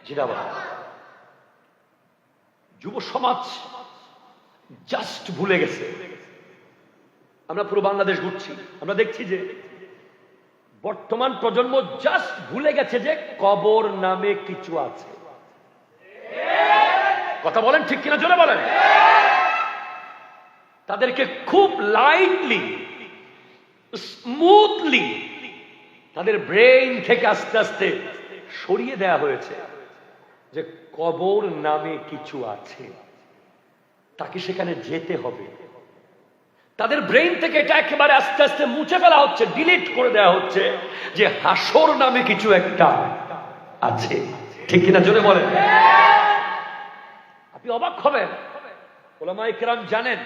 জিন্দাবাদ। যুব সমাজ জাস্ট ভুলে গেছে। আমরা পুরো বাংলাদেশ ঘুরছি, আমরা দেখছি যে বর্তমান প্রজন্ম জাস্ট ভুলে গেছে যে কবর নামে কিছু আছে। কথা বলেন ঠিক কিনা, জোরে বলেন। তাদেরকে খুব লাইটলি, স্মুথলি তাদের ব্রেইন থেকে আস্তে আস্তে সরিয়ে দেয়া হয়েছে যে কবর নামে কিছু আছে, তাকে সেখানে যেতে হবে। তাদের ব্রেইন থেকে এটা একেবারে আস্তে আস্তে মুছে ফেলা হচ্ছে, ডিলিট করে দেওয়া হচ্ছে যে হাসর নামে কিছু একটা আছে। ঠিক কিনা জোরে বলেন। আপনি অবাক হবেন, উলামায়ে কেরাম জানেন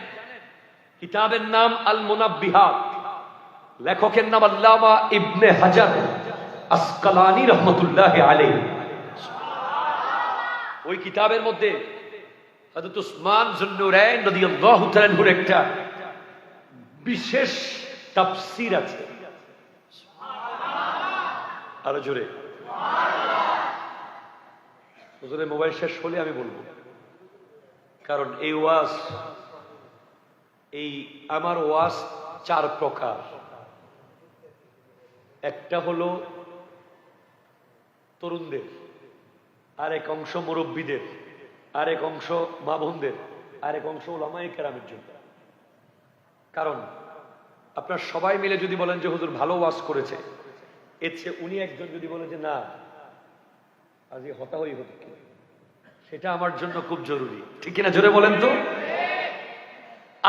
কিতাবের নাম আল মুনাব্বিহাত, লেখকের নাম আল্লামা ইবনে হাজার আসকালানী রহমতুল্লাহ আলাইহি। ওই কিতাবের মধ্যে হযরত উসমান যুন্নুরাইন রাদিয়াল্লাহু তাআলা আনহুর একটা বিশেষ তাফসীর আছে। আরো জোরে। হুজুরের মোবাইল শেষ হলে আমি বলবো, কারণ এই ওয়াজ, এই আমার ওয়াজ চার প্রকার। একটা হলো তরুণদের, আরেক অংশ মুরব্বীদের, আরেক অংশ মা বোনদের, আরেক অংশ উলামায়ে কেরামের জন্য। কারণ আপনার সবাই মিলে যদি বলেন যে হুজুর ভালো ওয়াজ করেছে, এর চেয়ে উনি একজন যদি বলে যে না আজ হতাহই হতো কি, সেটা আমার জন্য খুব জরুরি। ঠিক কিনা জোরে বলেন তো।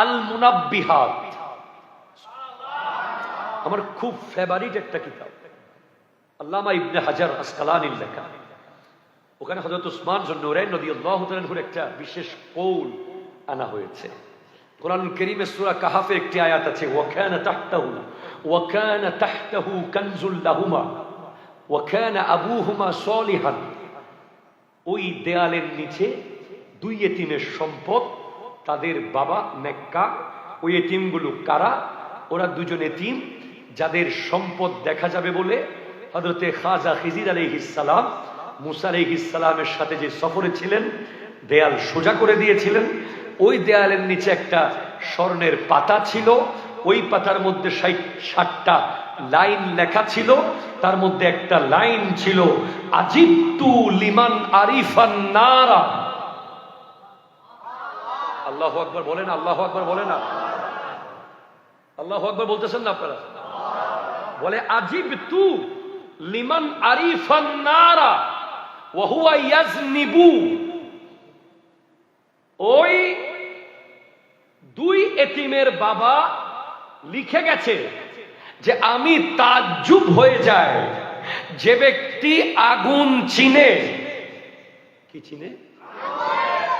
আল মুনাব্বিহাত আমার খুব ফেভারিট একটা কিতাব, আল্লামা ইবনে হাজার আসকালানীর লেখা। ওখানে হযরত উসমান যুন্নুরাইন রাদিয়াল্লাহু তাআলা আনহুর একটা বিশেষ কৌল আনা হয়েছে। কোরআনুল কারীমের সূরা কাহাফের একটি আয়াত আছে, ওয়া কানা তাহতাহু কানজুল লাহুমা ওয়া কানা আবুহুমা সালিহান। ওই দেয়ালের নিচে দুই এতিমের সম্পদ, তাদের বাবা নেককার। ওই এতিমগুলো কারা? ওরা দুজন এতিম যাদের সম্পদ দেখা যাবে বলে হযরতে খাজা খিজির আলাইহিস সালাম মুসা আলাইহিস সালামের সাথে যে সফরে ছিলেন, দেয়াল সোজা করে দিয়েছিলেন। ওই দেয়ালের নিচে একটা স্বর্ণের পাতা ছিল, ওই পাতার মধ্যে 60টা লাইন লেখা ছিল। তার মধ্যে একটা লাইন ছিল আজিবতু লিমান আরিফান নারা। আল্লাহু আকবার বলেন, আল্লাহু আকবার বলেন না, আল্লাহু আকবার বলতেছেন না আপনারা? বলে আজিবতু লিমান আরিফান নারা ওয়া হুয়া ইয়াজনিবু। ওই দুই এতিমের বাবা লিখে গেছে যে আমি তাজ্জুব হয়ে যায় যে ব্যক্তি আগুন চিনে। কি চিনে?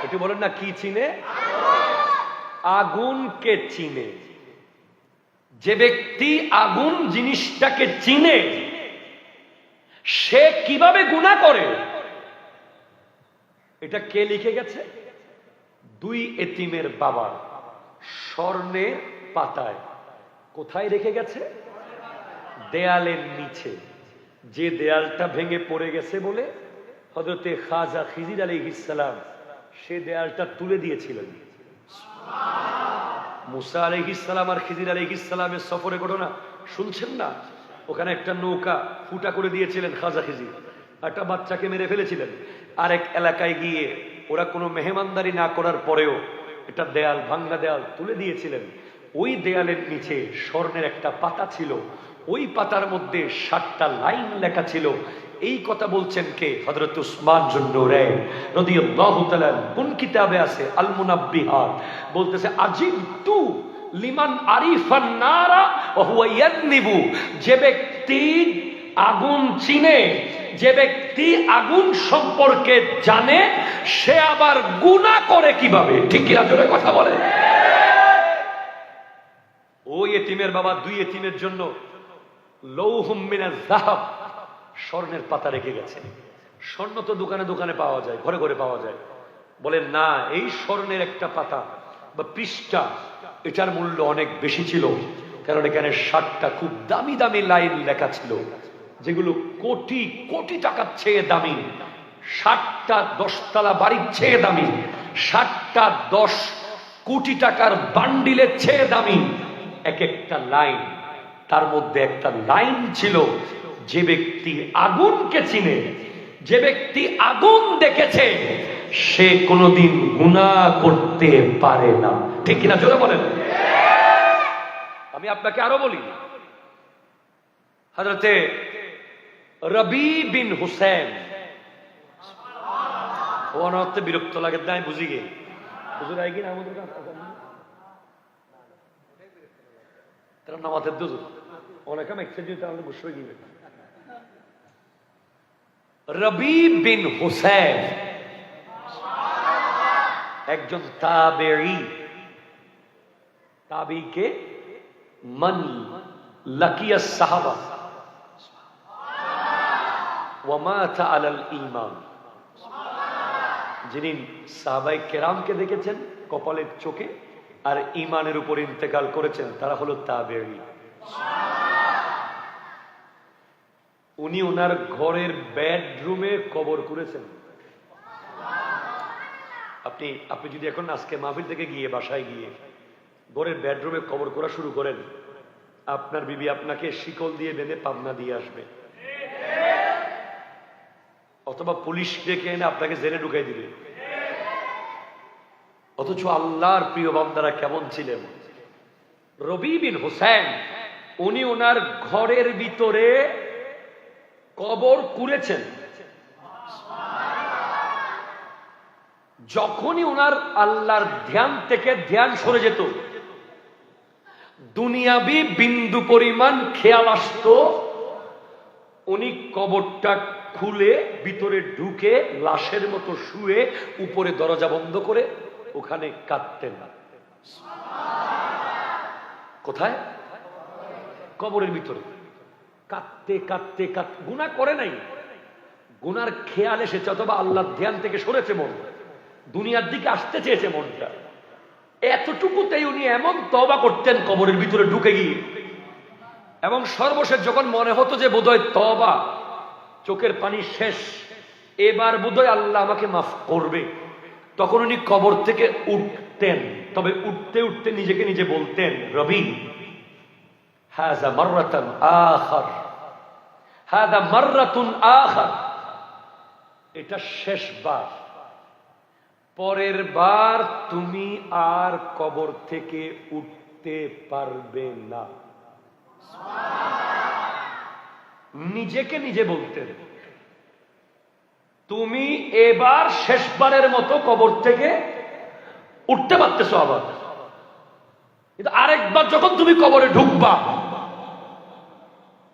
একটু বলেন না, কি চিনে? আগুনকে চিনে। যে ব্যক্তি আগুন জিনিসটাকে চিনে, সে কিভাবে গুনাহ করে। এটা কে লিখে গেছে? দুই এতিমের বাবা স্বর্ণের পাতায়। কোথায় রেখে গেছে? দেয়ালের নিচে। যে দেয়ালটা ভেঙে পড়ে গেছে বলে হযরতে খাজা খিজির আলাইহিস সালাম সে দেয়ালটা তুলে দিয়েছিলেন। মুসা আলাইহিস সালাম আর খিজির আলাইহিস সালামের সফরে ঘটনা শুনছেন না? ওখানে একটা নৌকা ফুটা করে দিয়েছিলেন খাজা খিজির, একটা বাচ্চাকে মেরে ফেলেছিলেন। আরেক এলাকায় গিয়ে ওরা কোনো মেহমানদারি না করার পরেও এটা দেয়াল, ভাঙ্গা দেয়াল তুলে দিয়েছিলেন। ওই দেয়ালের নিচে স্বর্ণের একটা পাতা ছিল, ওই পাতার মধ্যে 60টা লাইন লেখা ছিল। এই কথা বলছেন কে? হযরত উসমান যুন্নুরাইন রাদিয়াল্লাহু তাআলা। কোন কিতাবে আছে? আল মুনাব্বিহাত। বলতেছে আজিবতু লিমান আরিফান নারা ওয়া হুয়া ইয়াদনিবু। যে ব্যক্তি আগুন চিনে, যে ব্যক্তি আগুন সম্পর্কে জানে, সে আবার গুনাহ করে কিভাবে। ঠিক কিনা জোরে কথা বলে। ওই এতিমের বাবা দুই এতিমের জন্য লৌহুম মিনাজ যাহাব, স্বর্ণের পাতা রেখে গেছে। স্বর্ণ তো দোকানে দোকানে পাওয়া যায়, ঘরে ঘরে পাওয়া যায়। বলেন না, এই স্বর্ণের একটা পাতা বা পৃষ্ঠা, এটার মূল্য অনেক বেশি ছিল। কারণ এখানে 60টা খুব দামি দামি লাইন লেখা ছিল, যেগুলো কোটি কোটি টাকার চেয়ে দামি। 60টা 10তলা বাড়ির চেয়ে দামি, 60টা 10 কোটি টাকার বান্ডিলের চেয়ে দামি এক একটা লাইন। তার মধ্যে একটা লাইন ছিল, যে ব্যক্তি আগুনকে চিনে, যে ব্যক্তি আগুন দেখেছে, সে কোনোদিন গুনাহ করতে পারে না। ঠিক কিনা জোরে বলেন। আমি আপনাকে আরো বলি, হযরতে রবি বিন হুসেন, ওনাতে বিরক্ত লাগে তাই বুঝি গে হুজুর আই কি না আমাদের কাছে তারা নামাজের দুজু অনেকে মেক্সে দিতে আমাদের গুসবে গিয়ে রবি বিন হুসেন একজন তাবেঈ। তাবেঈকে মান লাকিয়া সাহাবা ওয়া মাতা আলাল ঈমান, যিনি সাহাবায়ে কেরামকে দেখেছেন কপালের চোখে আর ঈমানের উপর ইন্তেকাল করেছেন, তারা হলো তাবেঈ। উনি ওনার ঘরের বেডরুমে কবর করেছেন। আপনি যদি এখন আজকে মাহফিল থেকে গিয়ে বাসায় গিয়ে ঘরের বেডরুমে কবর করা শুরু করেন, আপনার বিবি আপনাকে শিকল দিয়ে বেঁধে পাবনা দিয়ে আসবে, অথবা পুলিশ ডেকে এনে আপনাকে জেলে ঢুকাই দিবে। অথচ আল্লাহর প্রিয় বান্দারা কেমন ছিলেন। রবি বিন হুসেন উনি ওনার ঘরের ভিতরে কবর কুড়েছেন। যখনই ওনার আল্লাহর ধ্যান থেকে ধ্যান সরে যেত, দুনিয়াবি বিন্দু পরিমাণ খেয়াল আসত, উনি কবরটা খুলে ভিতরে ঢুকে লাশের মতো শুয়ে উপরে দরজা বন্ধ করে ওখানে কাঁদতেন। কোথায়? কবরের ভিতরে কাঁদতে কাঁদতে কাঁদতে। গুনাহ করে নাই, গুনার খেয়াল এসেছে, অথবা আল্লাহর ধ্যান থেকে সরেছে মন, দুনিয়ার দিকে আসতে চেয়েছে মনটা। এতটুকুতেই উনি এমন তওবা করতেন কবরের ভিতরে ঢুকে গিয়ে। এবং সর্বশেষ যখন মনে হতো যে বোধহয় তওবা, চোখের পানি শেষ, এবার বোধহয় আল্লাহ আমাকে মাফ করবে, তখন উনি কবর থেকে উঠতেন। তবে উঠতে উঠতে নিজেকে নিজে বলতেন, রবি হাযা মাররাতুন আখার, হাযা মাররাতুন আখার, এটা শেষবার, পরের বার তুমি আর কবর থেকে উঠতে পারবে না। নিজেকে নিজে বলতেন, তুমি এবার শেষবারের মতো কবর থেকে উঠতে পারতেছো, আবার কিন্তু আরেকবার যখন তুমি কবরে ঢুকবা,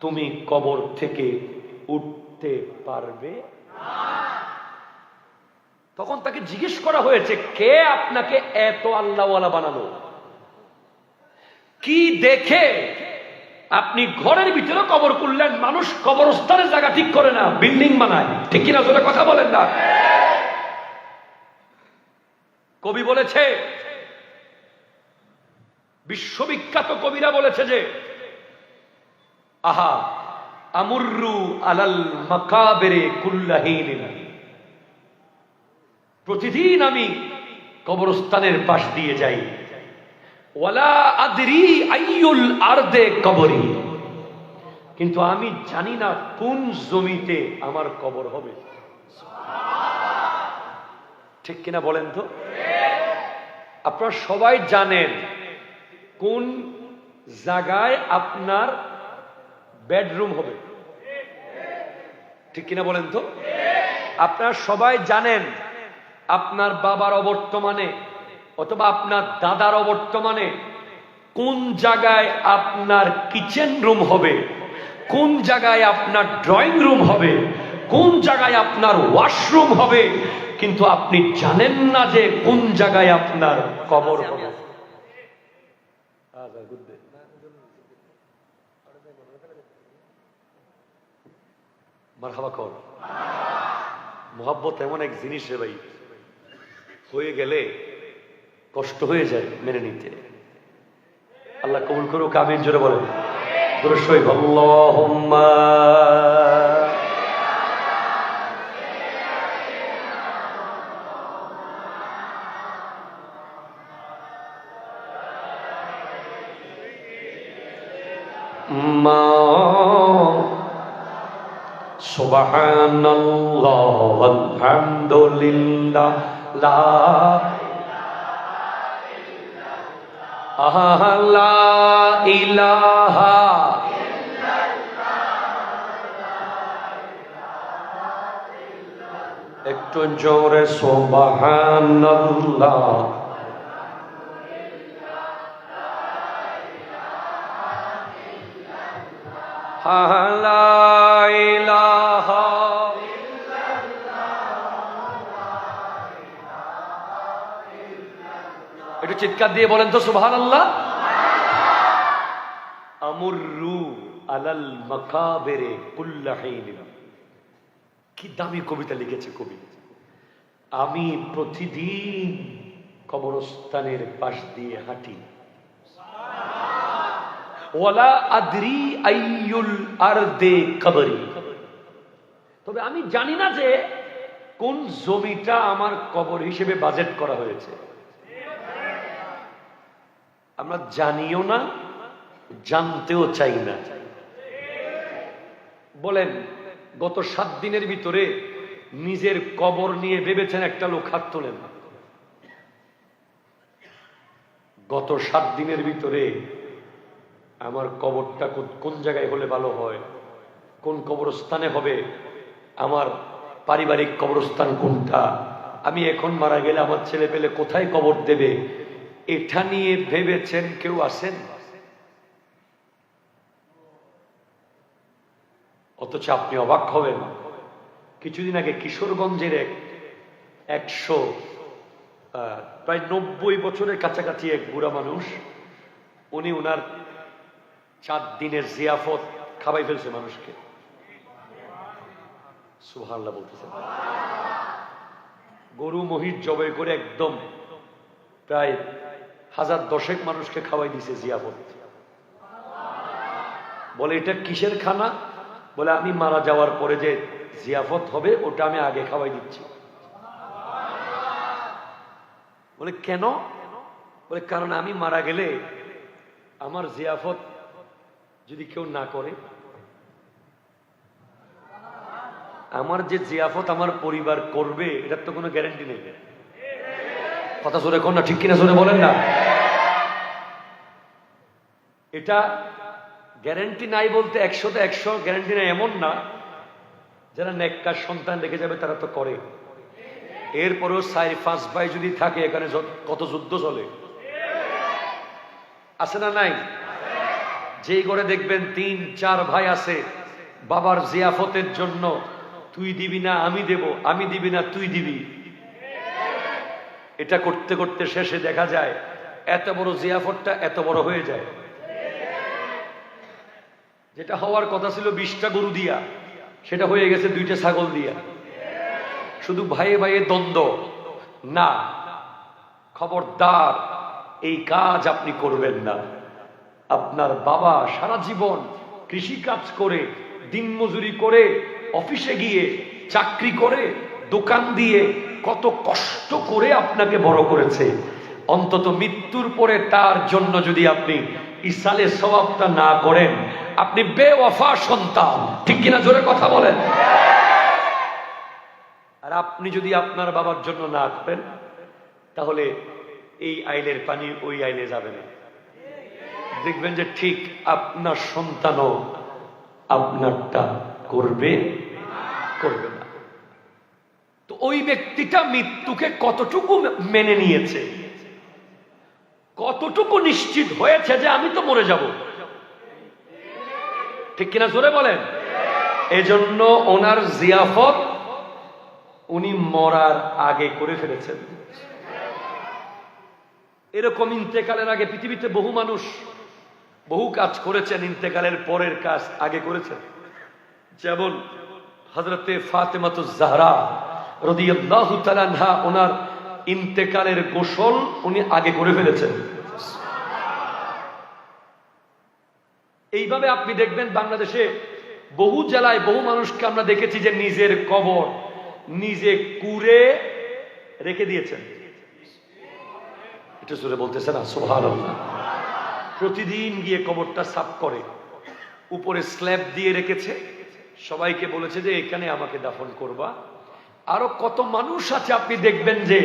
তুমি কবর থেকে উঠতে পারবে না। তখন তাকে জিজ্ঞেস করা হয়েছে, কে আপনাকে এত আল্লাহওয়ালা বানালো? কি দেখে আপনি ঘরের ভিতরে কবর করলেন? মানুষ কবরস্থানের জায়গা ঠিক করে না, বিল্ডিং বানায়। ঠিক কিনা জোরে কথা বলেন না। কবি বলেছে, বিশ্ববিখ্যাত কবিরা বলেছে যে, আহা আমুররু আলাল মাকাবিরে কুল্লাহিন, প্রতিদিন আমি কবরস্থানের পাশ দিয়ে যাই, ওয়ালা আদরি আইয়ুল আরদে কবরি, কিন্তু আমি জানি না কোন জমিতে আমার কবর হবে। ঠিক কিনা বলেন তো? আপনারা সবাই জানেন কোন জায়গায় আপনার বেডরুম হবে। ঠিক কিনা বলেন তো? আপনারা সবাই জানেন আপনার বাবার অবর্তমানে অথবা আপনার দাদার অবর্তমানে কোন জায়গায় আপনার কিচেন রুম হবে, কোন জায়গায় আপনার ড্রয়িং রুম হবে, কোন জায়গায় আপনার ওয়াশরুম হবে, কিন্তু আপনি জানেন না যে কোন জায়গায় আপনার কবর হবে। মারহাবা কর। মোহাব্বত এমন এক জিনিস রে ভাই, হয়ে গেলে কষ্ট হয়ে যায় মেনে নিতে। আল্লাহ কবুল করুক, আমিন জোরে বলেন। দরুদ শরীফ, আল্লাহুম্মা মা সুবহানাল্লাহ আলহামদুলিল্লাহ লা লা ইলাহা একটু জোরে সুবহানাল্লাহ লা ইলাহা একটু চিৎকার দিয়ে বলেন তো সুবহানাল্লাহ। আমুররু আলাল মাকাবিরে কুল্লা হিন, কি দামি কবিতা লিখেছে কবি। আমি প্রতিদিন কবরস্থানের পাশ দিয়ে হাঁটি, ওয়ালা আদরি আইয়ুল আরদে কবরি, তবে আমি জানি না যে কোন জমিটা আমার কবর হিসেবে বাজেট করা হয়েছে। আমরা জানিও না, জানতেও চাই না। বলেন, গত 7 দিনের ভিতরে নিজের কবর নিয়ে ভেবেছেন একটা লোক? হাত তোলেন। গত 7 দিনের ভিতরে আমার কবরটা কোন জায়গায় হলে ভালো হয়, কোন কবরস্থানে হবে, আমার পারিবারিক কবরস্থান কোনটা, আমি এখন মারা গেলে আমার ছেলে পেলে কোথায় কবর দেবে, এটা নিয়ে ভেবেছেন কেউ? আছেন? অথচ আপনি অবাক হবেন, কিছুদিন আগে কিশোরগঞ্জের প্রায় 90 বছরের কাছাকাছি এক বুড়া মানুষ, উনি ওনার 4 দিনের জিয়াফত খাওয়াই ফেলছে মানুষকে। সুবহানাল্লাহ বলতেছেন। গরু মহিষ জবাই করে একদম প্রায় 1010 মানুষকে খাওয়াই দিছে জিয়াফত। বলে এটা কিসের খানা? বলে আমি মারা যাওয়ার পরে যে জিয়াফত হবে ওটা আমি আগে খাওয়াই দিচ্ছি। বলে কেন? বলে কারণ আমি মারা গেলে আমার জিয়াফত যদি কেউ না করে, আমার যে জিয়াফত আমার পরিবার করবে এটার তো কোনো গ্যারান্টি নেই। কথা জোরে কোন না, ঠিক কিনা জোরে বলেন না। এটা গ্যারান্টি নাই বলতে 100তে 100 গ্যারান্টি নাই এমন না। যারা নেককার সন্তান রেখে যাবে তারা তো করে। এরপরেও 4-5 ভাই যদি থাকে, এখানে কত যুদ্ধ চলে, আছে না নাই? যেই ঘরে দেখবেন 3-4 ভাই আছে, বাবার জিয়াফতের জন্য তুই দিবি না আমি দেব, আমি দিবি না তুই দিবি, এটা করতে করতে শেষে দেখা যায় এত বড় জিয়াফতটা এত বড় হয়ে যায়। যেটা হওয়ার কথা ছিল 20টা গরু দিয়া, সেটা হয়ে গেছে 2টা ছাগল দিয়া। শুধু ভাইয়ে ভাইয়ে দ্বন্দ্ব না। খবরদার, এই কাজ আপনি করবেন না। আপনার বাবা সারা জীবন কৃষি কাজ করে, দিনমজুরি করে, অফিসে গিয়ে চাকরি করে, দোকান দিয়ে কত কষ্ট করে আপনাকে বড় করেছে। অন্তত মৃত্যুর পরে তার জন্য যদি আপনি ইসালে সওয়াবটা না করেন, আপনি বেওয়াফা সন্তান। ঠিক কিনা জোরে কথা বলেন। আর আপনি যদি আপনার বাবার জন্য না করেন, তাহলে এই আইলের পানি ওই আইলে যাবে না। দেখবেন যে ঠিক আপনার সন্তানও আপনারটা করবে না। তো ওই ব্যক্তিটা মৃত্যুকে কতটুকু মেনে নিয়েছে, কতটুকু নিশ্চিত হয়েছে যে আমি তো মরে যাব। ঠিক কিনা জোরে বলেন। এজন্য ওনার জিয়াফত উনি মরার আগে করে ফেলেছেন। এরকম ইন্তেকালের আগে পৃথিবীতে বহু মানুষ বহু কাজ করেছেন, ইন্তেকালের পরের কাজ আগে করেছেন। যেমন হযরতে ফাতেমাতুজ জাহরা রাদিয়াল্লাহু তাআলা আনহা, ওনার ইন্তেকালের গোসল উনি আগে করে ফেলেছেন। এইভাবে আপনি দেখবেন বাংলাদেশে বহু জেলায় বহু মানুষকে আমরা দেখেছি যে নিজের কবর নিজে কুড়ে রেখে দিয়েছেন। এটা জোরে বলতেছে না সুবহানাল্লাহ। প্রতিদিন গিয়ে কবরটা সাফ করে, উপরে স্ল্যাব দিয়ে রেখেছে, সবাইকে বলেছে যে এখানে আমাকে দাফন করবা। আরো কত মানুষ আছে আপনি দেখবেন যে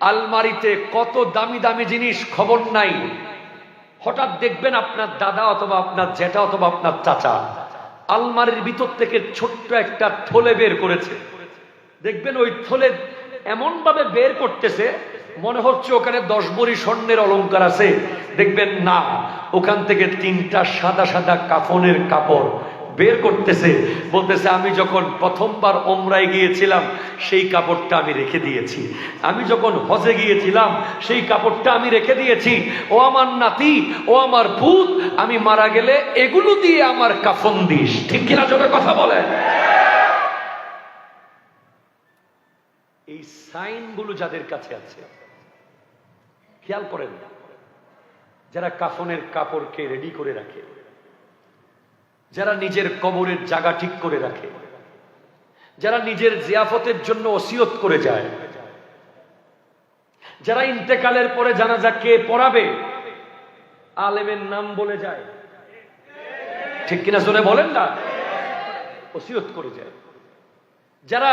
আলমারিতে কত দামি দামি জিনিস, খবর নাই, হঠাৎ দেখবেন আপনার দাদা অথবা আপনার জ্যাঠা অথবা আপনার চাচা আলমারির ভিতর থেকে ছোট্ট একটা থলে বের করেছে। দেখবেন ওই থলে এমন ভাবে বের করতেছে মনে হচ্ছে ওখানে 10 ভরি স্বর্ণের অলংকার আছে। দেখবেন না, ওখান থেকে 3টা সাদা সাদা কাফনের কাপড় বের করতেছে, বলতেছে আমি যখন প্রথমবার ওমরায় গিয়েছিলাম সেই কাপড়টা আমি রেখে দিয়েছি, আমি যখন হজে গিয়েছিলাম সেই কাপড়টা আমি রেখে দিয়েছি। ও আমার নাতি, ও আমার ভূত, আমি মারা গেলে এগুলো দিয়ে আমার কাফন দিস। ঠিক কিনা জোরে কথা বলে? এই সাইনগুলো যাদের কাছে আছে খেয়াল করেন, যারা কাফনের কাপড়কে রেডি করে রাখে, যারা নিজের কবরের জায়গা ঠিক করে রাখে, যারা নিজের জিয়াফতের জন্য ওসিয়ত করে যায়, যারা ইন্তেকালের পরে জানাজা কে পড়াবে আলেমের নাম বলে যায়, ঠিক কিনা শুনে বলেন না, ওসিয়ত করে যায়, যারা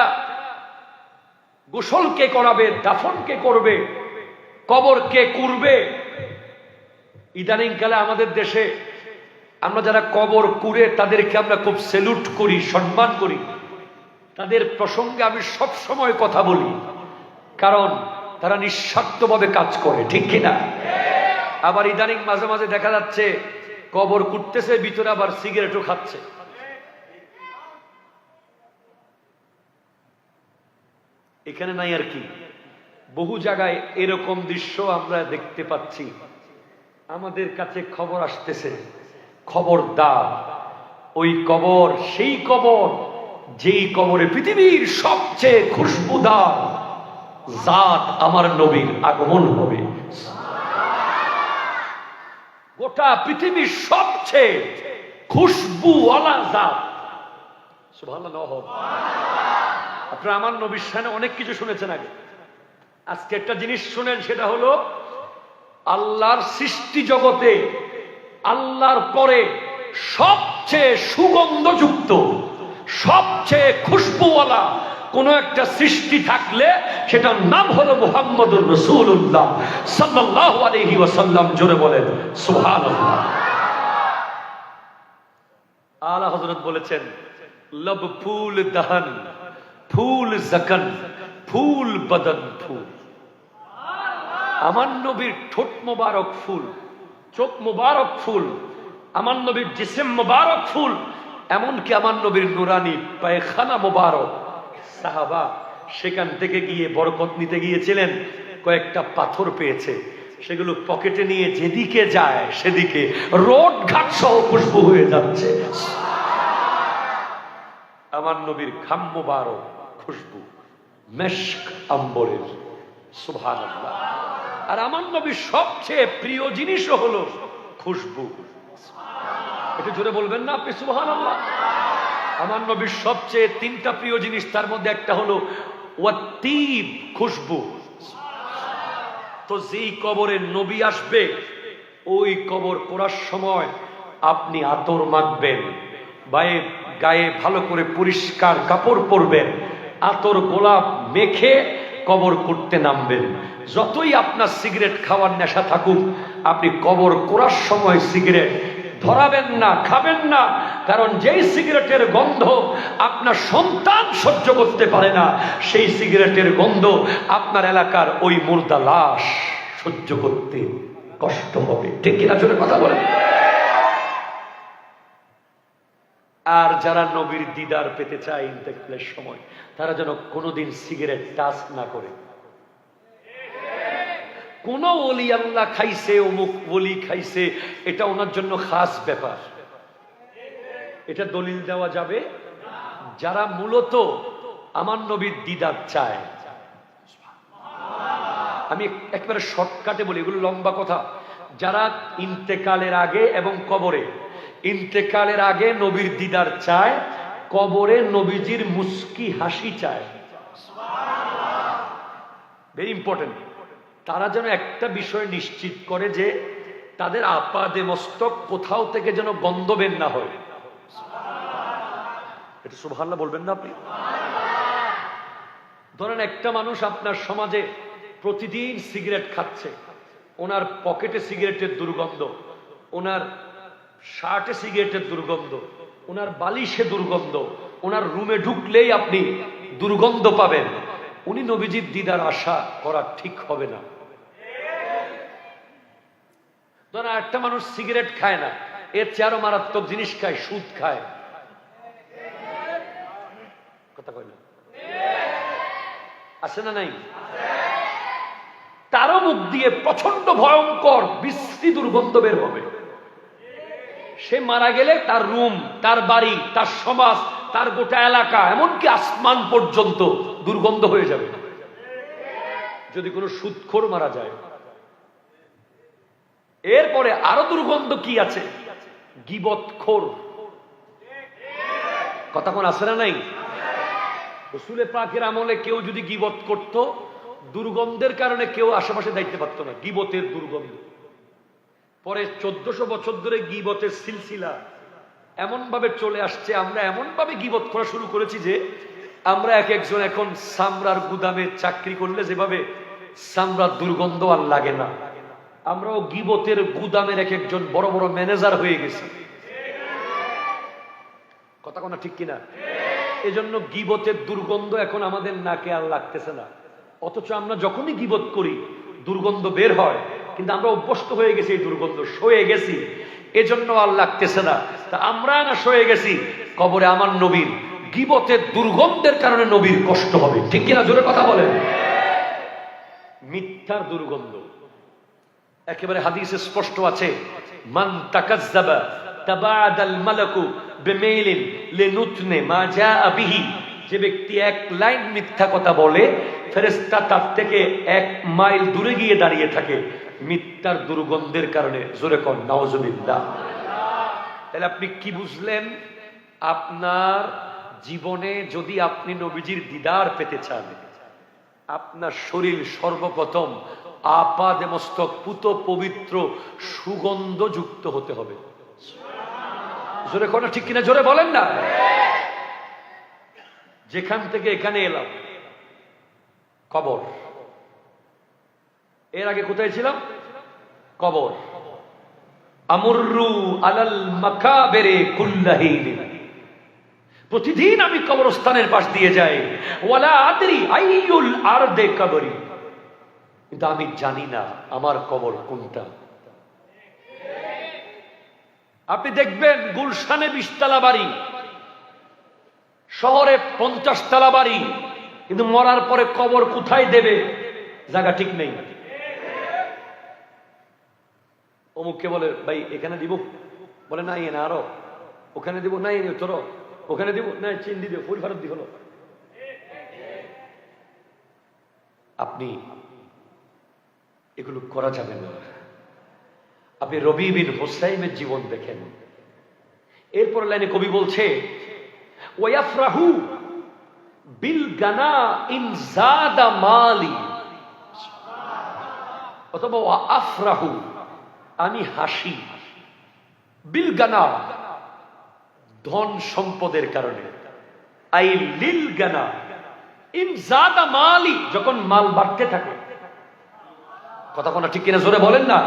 গোসল কে করাবে, দাফন কে করবে, কবর কে কুড়বে। ইদানিং কালে আমাদের দেশে আমরা যারা কবর কুড়ে তাদেরকে আমরা খুব স্যালুট করি, সম্মান করি, তাদের প্রসঙ্গে আমি সব সময় কথা বলি, কারণ তারা নিঃস্বার্থভাবে কাজ করে, ঠিক কিনা? আবার ইদানিং মাঝে মাঝে দেখা যাচ্ছে কবর কুটতেছে, ভিতরে আবার সিগারেটও খাচ্ছে। এখানে নাই আর কি, বহু জায়গায় এরকম দৃশ্য আমরা দেখতে পাচ্ছি। আমাদের কাছে খবর আসতেছে, খবরদার, ওই কবর সেই কবর যেই কবরে পৃথিবীর সবচেয়ে খুশবুদার জাত আমার নবীর আগমন হবে। গোটা পৃথিবীর সবচেয়ে খুশবুওয়ালা জাত। সুবহানাল্লাহ। আপনারা আমার নবীর শানে অনেক কিছু শুনেছেন আগে, আজকে একটা জিনিস শুনেন, সেটা হলো আল্লাহর সৃষ্টি জগতে আল্লাহর পরে সবচেয়ে সুগন্ধযুক্ত, সবচেয়ে খুশবুওয়ালা কোন একটা সৃষ্টি থাকলে সেটার নাম হলো মুহাম্মদুর রাসূলুল্লাহ সাল্লাল্লাহু আলাইহি ওয়াসাল্লাম। জোরে বলেন সুবহানাল্লাহ। আলা হযরত বলেছেন, लब फूल दहन ফুল জাকান ফুল বদন ফুল। আমার নবীর ঠোঁট মোবারক ফুল, চোখ মোবারক ফুল, আমার নবীর জিসিম মোবারক ফুল, এমনকি আমার নবীর নুরানি পায়খানা মোবারক। সাহাবা সেখান থেকে গিয়ে বরকত নিতে গিয়েছিলেন, কয়েকটা পাথর পেয়েছে, সেগুলো পকেটে নিয়ে যেদিকে যায় সেদিকে রোড ঘাট সহ খুশবু হয়ে যাচ্ছে। আমার নবীর ঘাম মোবারক খুশবু মেশক আম্বরের। সুবহানাল্লাহ। আর আমার নবীর সবচেয়ে প্রিয় জিনিসও হলো খুশবু। এটা জোরে বলবেন না আপনি সুবহানাল্লাহ? আমার নবীর সবচেয়ে 3টা প্রিয় জিনিস, তার মধ্যে একটা হলো ওয়াতিব, খুশবু। তো যেই কবরে নবী আসবে ওই কবর করার সময় আপনি আতর মাখবেন, গায়ে ভালো করে পরিষ্কার কাপড় পরবেন, আতর গোলাপ মেখে কবর করতে নামবেন। যতই আপনার সিগারেট খাওয়ার নেশা থাকুক, আপনি কবর করার সময় সিগারেট ধরাবেন না, খাবেন না, কারণ যেই সিগারেটের গন্ধ আপনার সন্তান সহ্য করতে পারে না, সেই সিগারেটের গন্ধ আপনার এলাকার ওই মুর্দা লাশ সহ্য করতে কষ্ট হবে। ঠিক কিনা জোরে কথা বলেন। আর যারা নবীর দিদার পেতে চায় ইন্তেকালের সময়, তারা যেন কোনোদিন সিগারেট টাচ না করে। কোন ওলি আল্লাহ খাইছে, অমুক ওলি খাইছে, এটা ওনার জন্য খাস ব্যাপার, এটা দলিল দেওয়া যাবে। যারা মূলত আমার নবীর দিদার চায়, আমি একেবারে শর্টকাটে বলি, এগুলো লম্বা কথা, যারা ইন্তেকালের আগে এবং কবরে, ইন্তেকালের আগে নবীর দিদার চায়, কবরে নবীজির মুস্কি হাসি চায়, ভেরি ইম্পর্টেন্ট। তারা যেন একটা বিষয় নিশ্চিত করে যে তাদের আপাদে মস্তক কোথাও থেকে যেন গন্ধ বের না হয়। এটা সুবহানাল্লাহ বলবেন না আপনি? ধরেন একটা মানুষ আপনার সমাজে প্রতিদিন সিগারেট খাচ্ছে, ওনার পকেটে সিগারেটের দুর্গন্ধ, ওনার শার্টে সিগারেটের দুর্গন্ধ, ওনার বালিশে দুর্গন্ধ, ওনার রুমে ঢুকলেই আপনি দুর্গন্ধ পাবেন। উনি নবীজির দিদার আশা করা ঠিক হবে না। ধরেন একটা মানুষ সিগারেট খায় না, এর চেয়ে আরো মারাত্মক জিনিস খায়, সুদ খায়। কথা কয় না? আছে না নাই? তারও মুখ দিয়ে প্রচন্ড ভয়ঙ্কর বিশ্রী দুর্গন্ধ বের হবে। সে মারা গেলে তার রুম, তার বাড়ি, তার সমাজ, তার গোটা এলাকা, এমনকি আসমান পর্যন্ত দুর্গন্ধ হয়ে যাবে যদি কোনো সুদখোর মারা যায়। এরপরে আরো দুর্গন্ধ কি আছে? গীবতখোর। কথা কোন আছে না নাই? রাসূল পাকের আমলে কেউ যদি গীবত করত, দুর্গন্ধের কারণে কেউ আশেপাশে যাইতে পারত না, গীবতের দুর্গন্ধ। পরে 1400 বছর ধরে গীবতের সিলসিলা এমন ভাবে চলে আসছে, আমরা এমন ভাবে গীবত করা শুরু করেছি যে আমরা এক একজন এখন সামরার গুদামে চাকরি করলে যেভাবে সামরার দুর্গন্ধ আর লাগে না, আমরাও গীবতের গুদামের এক একজন বড় বড় ম্যানেজার হয়ে গেছি। কথা কোনা ঠিক কিনা? এজন্য গীবতের দুর্গন্ধ এখন আমাদের নাকে আর লাগতেছে না। অথচ আমরা যখনই গীবত করি দুর্গন্ধ বের হয়, কিন্তু আমরা অভ্যস্ত হয়ে গেছি এই দুর্গন্ধ, সয়ে গেছি, এজন্য আর লাগতেছে না। তা আমরা না সয়ে গেছি, কবরে আমার নবীর গীবতের দুর্গন্ধের কারণে নবীর কষ্ট হবে। ঠিক কিনা? জোরে কথা বলেন। মিথ্যার দুর্গন্ধ একেবারে হাদিসে স্পষ্ট আছে, মান তাকাজ্জাবা তাবাদাল মালাকু বিমাইলিন লিনুতনে মা জাআ বিহি। যে ব্যক্তি এক লাইন মিথ্যা কথা বলে, ফেরেশতা তার থেকে 1 মাইল দূরে গিয়ে দাঁড়িয়ে থাকে মিথ্যার দুর্গন্ধের কারণে। জোরে কোন নাউজুবিল্লাহ। তাহলে আপনি কি বুঝলেন? আপনার জীবনে যদি আপনি নবীজির দিদার পেতে চান, আপনার শরীর সর্বপ্রথম আপাদে মস্তক পুত পবিত্র সুগন্ধ যুক্ত হতে হবে। জোরে কোন ঠিক কিনা? জোরে বলেন না। যেখান থেকে এখানে এলাম কবর, এর আগে কোথায় ছিলাম? কবর। আমরু আলাল মাকাবিরে কুল্লাহিন। প্রতিদিন আমি কবরস্থানের পাশ দিয়ে যাই। ওয়ালা আদরি আইয়ুল আরদে কবরি। কিন্তু আমি জানি না আমার কবর কোনটা। আপনি দেখবেন গুলশানে 20 তলা বাড়ি, শহরে 50 তলা বাড়ি, কিন্তু মরার পরে কবর কোথায় দেবে জায়গা ঠিক নেই। অমুককে বলে, ভাই এখানে দিব, বলে না এ না আরো, ওখানে দিব না এনে তোর, ওখানে দিব না চিন দিব, ফুল ফেরত দি হলো। আপনি এগুলো করা যাবে না। আপনি রবি বিন হুসাইনের জীবন দেখেন। এরপর লাইনে কবি বলছে, ওয়াফরাহু বিল গানা ইন জাদা মালি, অথবা আফরাহু আমি হাসি, বিল গানা ধন সম্পদের কারণে, আই লিল গানা ইন জাদা মালি যখন মাল বাড়তে থাকে। কথা কোনা ঠিক কিনা? জোরে বলেন না।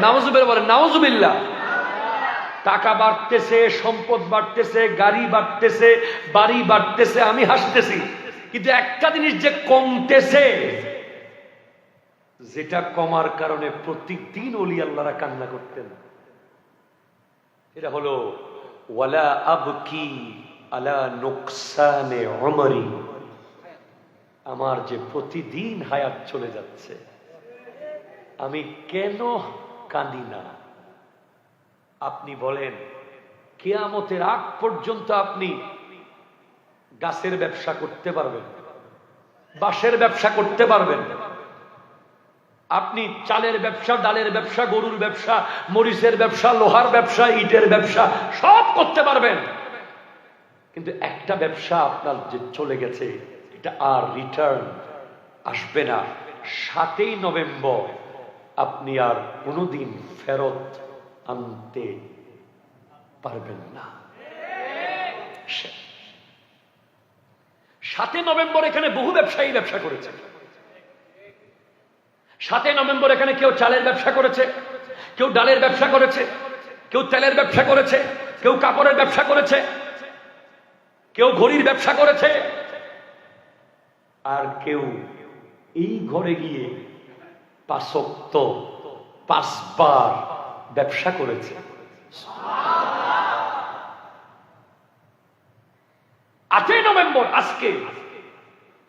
নাউজুবিল্লাহ বলেন। নাউজুবিল্লাহ। টাকা বাড়তেছে, সম্পদ বাড়তেছে, গাড়ি বাড়তেছে, বাড়ি বাড়তেছে, আমি হাসতেছি। কিন্তু একটা জিনিস যে কমতেছে, যেটা কমার কারণে প্রতিদিন ওলি আল্লাহরা কান্না করতেন, এটা হলো ওয়ালা আবকি আলা নুকসানে উমরি। আমার যে প্রতিদিন হায়াত চলে যাচ্ছে, আমি কেন কাঁদি না? আপনি বলেন, কিয়ামতের আগ পর্যন্ত আপনি গাছের ব্যবসা করতে পারবেন, বাঁশের ব্যবসা করতে পারবেন, আপনি চালের ব্যবসা, ডালের ব্যবসা, গরুর ব্যবসা, মরিচের ব্যবসা, লোহার ব্যবসা, ইটের ব্যবসা সব করতে পারবেন। কিন্তু একটা ব্যবসা আপনার যে চলে গেছে, এটা আর রিটার্ন আসবে না। 7ই নভেম্বর আপনি আর কোনোদিন ফেরত আনতে পারবেন না। 7 নভেম্বর এখানে বহু ব্যবসায়ী ব্যবসা করেছে। 7 নভেম্বর এখানে কেউ চালের ব্যবসা করেছে, কেউ ডালের ব্যবসা করেছে, কেউ তেলের ব্যবসা করেছে, কেউ কাপড়ের ব্যবসা করেছে, কেউ ঘড়ির ব্যবসা করেছে, আর কেউ এই ঘরে গিয়ে 5 ওয়াক্ত 5 বার ব্যবসা করেছে। 8 নভেম্বর আজকে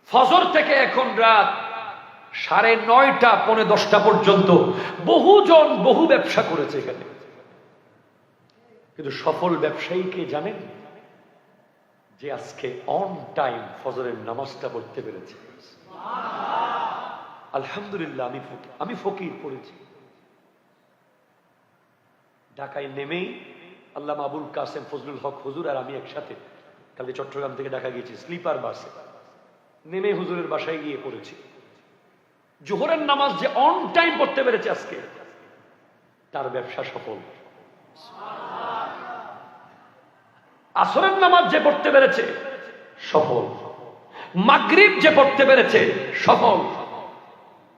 ফজর থেকে এখন রাত 9:30 পৌনে 10টা পর্যন্ত বহুজন বহু ব্যবসা করেছে এখানে। কিন্তু সফল ব্যবসায়ীকে জানেন যে আজকে অন টাইম ফজরের নামাজটা পড়তে পেরেছে। আলহামদুলিল্লাহ। আমি ফকির পড়েছি। ঢাকায় নেমেই আল্লামা আবুল কাসেম ফজলুল হক হুজুর আর আমি একসাথে কালকে চট্টগ্রাম থেকে ঢাকা গিয়েছি স্লিপার বাসে। নেমে হুজুরের বাসায় গিয়ে পড়েছি। জোহরের নামাজ যে অন টাইম পড়তে পেরেছে আজকে, তার ব্যবসা সফল। আসরের নামাজ যে পড়তে পেরেছে সফল। মাগরিব যে পড়তে পেরেছে সফল।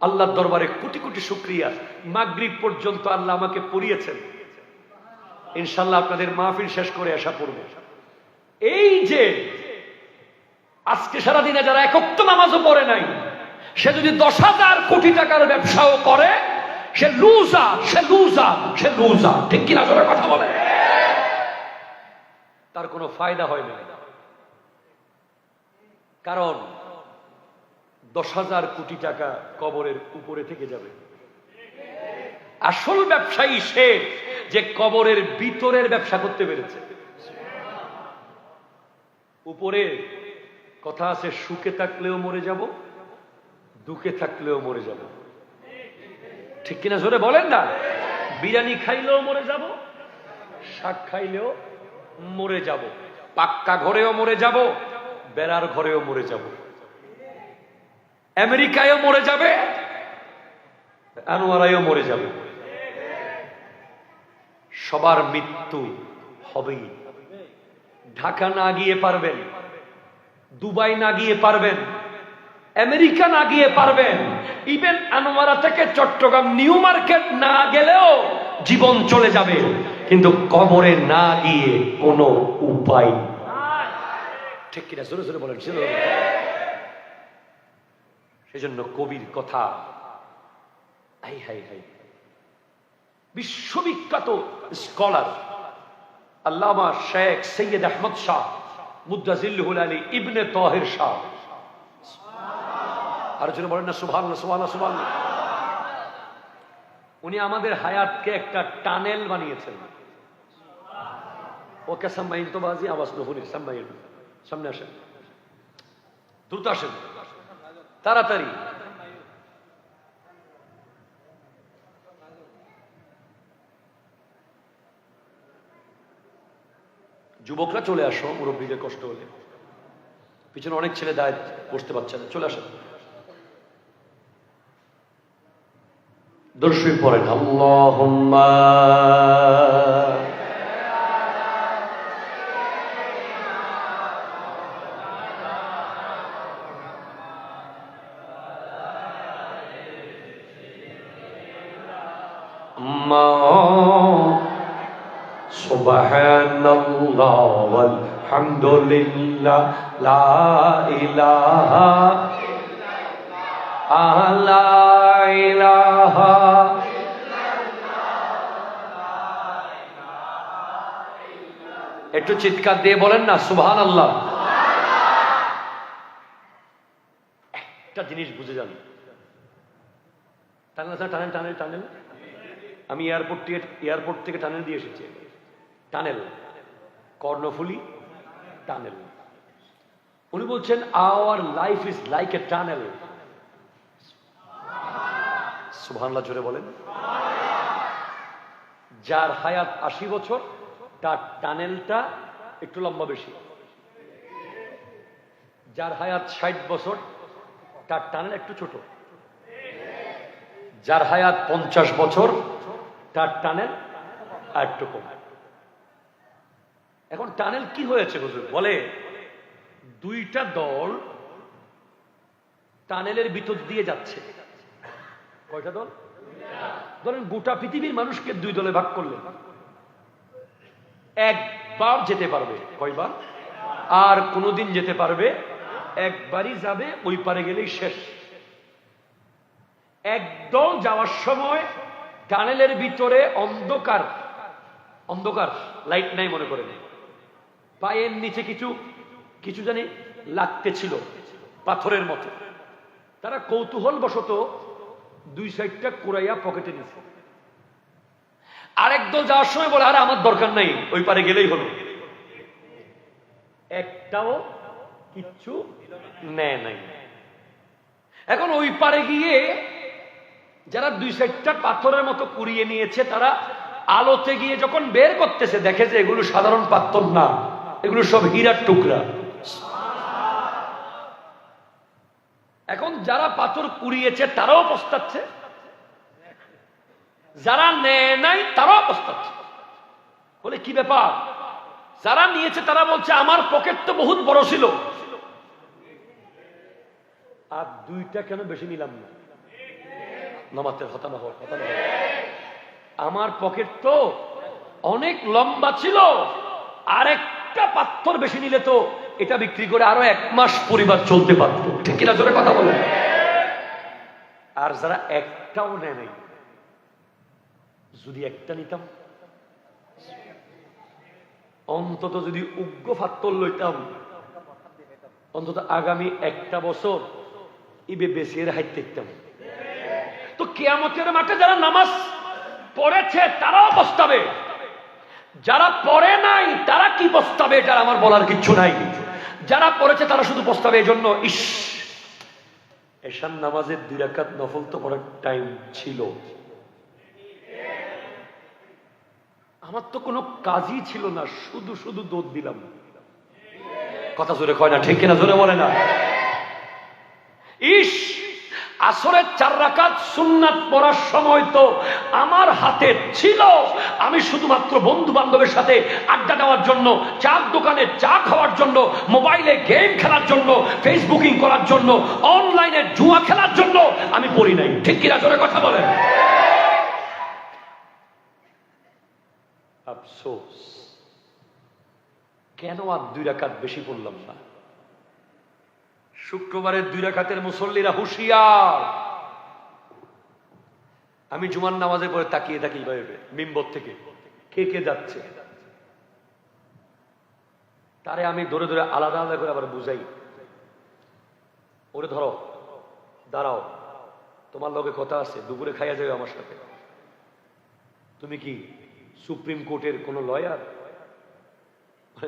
আল্লাহর দরবারে কোটি কোটি শুকরিয়া, মাগরিব পর্যন্ত আল্লাহ আমাকে পড়িয়েছেন। ইনশাআল্লাহ আপনাদের মাহফিল শেষ করে আসা পড়ব। এই যে আজকে সারাদিনে যারা এক ওয়াক্ত নামাজও পড়ে নাই, সে যদি 10,000 কোটি টাকার ব্যবসাও করে, সে লুজার, সে লুজার, সে লুজার। ঠিক কিনা জোরে কথা বলে? তার কোনো ফায়দা হয় না। কারণ 10,000 কোটি টাকা কবরের উপরে থেকে যাবে। আসল ব্যবসায়ী সে যে কবরের ভিতরের ব্যবসা করতে পেরেছে। উপরে কথা আছে, সুখে থাকলেও মরে যাব, দুঃখে থাকলেও মরে যাব। ঠিক কিনা জোরে বলেন না? বিরিয়ানি খাইলেও মরে যাব, শাক খাইলেও মরে যাব, পাক্কা ঘরেও মরে যাব, বেড়ার ঘরেও মরে যাব, আমেরিকায়ও মরে যাবে, আনোয়ারায়ও মরে যাবে। সবার মৃত্যু হবেই। ঢাকা না গিয়ে পারবেন, দুবাই না গিয়ে পারবেন, আমেরিকা না গিয়ে পারবেন, ইভেন আনোয়ারা থেকে চট্টগ্রাম নিউ মার্কেট না গেলেও জীবন চলে যাবে, কিন্তু কবরে না গিয়ে কোনো উপায়। ঠিক কিনা জোরে জোরে বলেন? সেজন্য কবির কথা, হাই হাই হাই, বিশ্ববিখ্যাত স্কলার আল্লামা শেখ সৈয়দ আহমদ শাহ মুদ্দাজিল্লুহুল আলী ইবনে তাহির শাহ, আর জন্য বলেন না সুবহানাল্লাহ, সুবহানাল্লাহ, সুবহানাল্লাহ। উনি আমাদের হায়াতকে একটা টানেল বানিয়েছেন। ওকে সাম্মাইন তো বাজি আওয়াজ নহনি, সাম্মাইন সামনে আসেন, দ্রুত আসেন, তাড়াতাড়ি। যুবকরা চলে আসো, মুরব্বীদের কষ্ট হলে। পিছনে অনেক ছেলে দায় বসতে পারছে না, চলে আসেন। দর্শক পড়েন আল্লাহুম্মা সুবহানাল্লাহ ওয়ালহামদুলিল্লাহ লা ইলাহা ইল্লাল্লাহ লা ইলাহা ইল্লাল্লাহ। একটু চিৎকার দিয়ে বলেন না সুবহানাল্লাহ। একটা জিনিস বুঝে যান, টানেল টানেল টানেল টানেল। আমি এয়ারপোর্ট থেকে টানেল দিয়ে এসেছি। Tunnel, Karnaphuli tunnel. উনি বলছেন our life is like a tunnel. সুবহানাল্লাহ জোরে বলেন। যার হায়াত 80 বছর, তার টানেলটা একটু লম্বা বেশি। যার হায়াত 60 বছর, তার টানেল একটু ছোট। যার হায়াত 50 বছর তার টানেল আর একটু কম। এখন টানেল কি হয়েছে হুজুর? বলে দুইটা দল টানেলের ভিতর দিয়ে যাচ্ছে। কয়টা দল? ধরেন গোটা পৃথিবীর মানুষকে দুই দলে ভাগ করলেন, একবার যেতে পারবে। কয়বার? আর কোনদিন যেতে পারবে একবারই যাবে, ওই পারে গেলেই শেষ। একদল যাওয়ার সময় টানেলের ভিতরে অন্ধকার, অন্ধকার, লাইট নাই মনে করেন, পায়ের নিচে কিছু কিছু জানি লাগতে ছিল পাথরের মতো। তারা কৌতূহল বশত দুই সাইডটা কুড়াইয়া পকেটে নিছে। আরেক দল যাওয়ার সময় বলে আরে আমার দরকার নাই, ওই পারে গেলেই হলো। একটাও কিচ্ছু নেয় নাই। এখন ওই পারে গিয়ে যারা দুই সাইডটা পাথরের মতো কুড়িয়ে নিয়েছে, তারা আলোতে গিয়ে যখন বের করতেছে দেখে যে এগুলো সাধারণ পাথর না, এগুলো সব হীরার টুকরা। এখন যারা পাথর কুড়িয়েছে তারাও পস্তাচ্ছে, যারা নেয় নাই তারাও পস্তাচ্ছে। বলে কি ব্যাপার? যারা নিয়েছে তারা বলছে আমার পকেট তো বহুত বড় ছিল, আর দুইটা কেন বেশি নিলাম না? নামাতের হতানো হোক, হতানো হোক। আমার পকেট তো অনেক লম্বা ছিল, আরেকটা পাথর বেশি নিলে তো এটা বিক্রি করে আরো 1 মাস পরিবার চলতে পারত। ঠিক কিনা? জোরে কথা বলে। আর যারা একটাও নেয় নাই, যদি একটা নিতাম, অন্তত যদি উগ্র পাথর লইতাম, অন্তত আগামী 1টা বছর ইবে বেশির হাইট দেখতাম। তো কিয়ামতের মাঠে যারা নামাজ পড়েছে তারাও পস্তাবে, যারা পড়ে নাই তারা কি পস্তাবে এটা আমার বলার কিচ্ছু নাই। যারা পড়েছে তারা শুধু পস্তাবে এজন্য, ইস এশার নামাজের 2 রাকাত নফল তো পড়ার টাইম ছিল, আমার তো কোনো কাজই ছিল না, শুধু শুধু দৌড় দিলাম। কথা জোরে কয় না? ঠিক কিনা? জোরে বলে না। ইস আসরের 4 রাকাত সুন্নাত পড়ার সময় তো আমার হাতে ছিল, আমি শুধুমাত্র বন্ধু বান্ধবের সাথে আড্ডা দেওয়ার জন্য, চার দোকানে চা খাওয়ার জন্য, মোবাইলে গেম খেলার জন্য, ফেসবুকিং করার জন্য, অনলাইনে জুয়া খেলার জন্য আমি পড়ি নাই। ঠিক কিনা? জোরে কথা বলেন। আফসোস, কেন আর 2 রাকাত বেশি পড়লাম না? শুক্রবারের 2 রাকাতের মুসল্লিরা হুঁশিয়ার। আমি জুমার নামাজের পরে তাকিয়ে থাকি ভাবে মিম্বর থেকে কে কে যাচ্ছে, তারে আমি ধরে ধরে আলাদা আলাদা করে আবার বুঝাই। ওরে ধরো, দাঁড়াও, তোমার লগে কথা আছে, দুপুরে খাইয়া যাবে আমার সাথে। তুমি কি সুপ্রিম কোর্টের কোন লয়ার?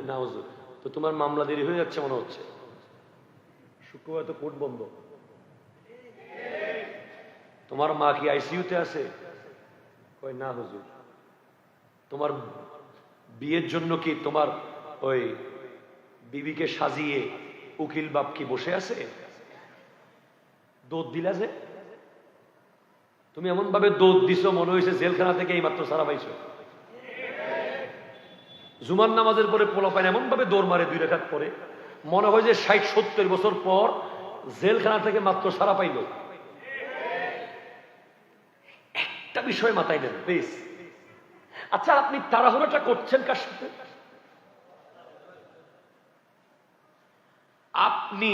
না হুজুর, তো তোমার মামলা দেরি হয়ে যাচ্ছে মনে হচ্ছে, শুক্রবার তো কোর্ট বন্ধ। তোমার মা কি আইসিইউতে আছে? কই না হুজুর। তোমার বিয়ের জন্য কি তোমার ওই বিবিকে সাজিয়ে উকিল বাপ কি বসে আছে? দৌড় দিলা যে, তুমি এমন ভাবে দৌড় দিছো মনে হয়েছে জেলখানা থেকে এইমাত্র সারা পাইছো। জুমার নামাজের পরে পোলাপাইন এমন ভাবে দৌড় মারে 2 রাকাত পরে, মনে হয় যে 60-70 বছর পর জেলখানা থেকে মাত্র সারা পাইল। একটা বিষয় মাথায় নেন প্লিজ। আচ্ছা, আপনি তাড়াহুড়োটা করছেন কার সাথে? আপনি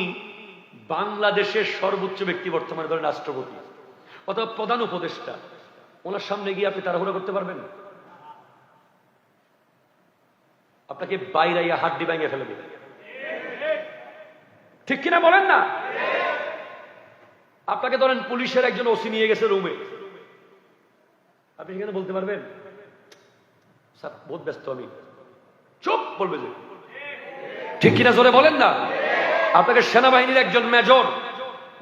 বাংলাদেশের সর্বোচ্চ ব্যক্তি, বর্তমানে ধরেন রাষ্ট্রপতি অথবা প্রধান উপদেষ্টা, ওনার সামনে গিয়ে আপনি তাড়াহুড়ো করতে পারবেন? আপনাকে বাইরাইয়া হাড্ডি ভাঙিয়ে ফেলবে। ঠিক কিনা বলেন না? আপনাকে ধরেন পুলিশের একজন ওসি নিয়ে গেছে রুমে, আপনি সেখানে বলতে পারবেন স্যার বহুত ব্যস্ত আমি? চুপ বলবে যে। ঠিক কিনা? জোরে বলেন না। আপনাকে সেনাবাহিনীর একজন মেজর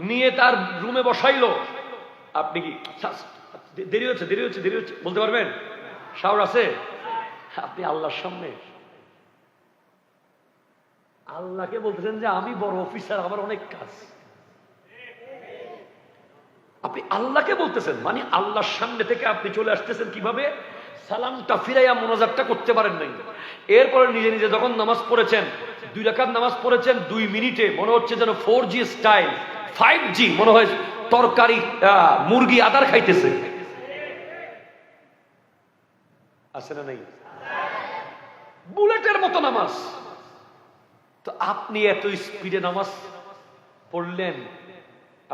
নিয়ে তার রুমে বসাইলো, আপনি কি দেরি হচ্ছে দেরি হচ্ছে দেরি হচ্ছে বলতে পারবেন? সাহস আছে? আপনি আল্লাহর সামনে আল্লাহকে বলতেছেন যে আমি বড় অফিসার, আমার অনেক কাজ। আপনি আল্লাহকে বলতেছেন, মানে আল্লাহর সামনে থেকে আপনি চলে আসতেছেন কিভাবে? সালামটা ফিরাইয়া মোনাজাতটা করতে পারেন নাই। এরপরে নিজে নিজে যখন নামাজ পড়েছেন, 2 রাকাত নামাজ পড়েছেন 2 মিনিটে, মনে হচ্ছে যেন 4G স্টাইল, 5G, মনে হয় তরকারি মুরগি আদার খাইতেছে। আছে না নাই? বুলেটের মতো নামাজ। তো আপনি এত স্পিডে নামাজ পড়লেন,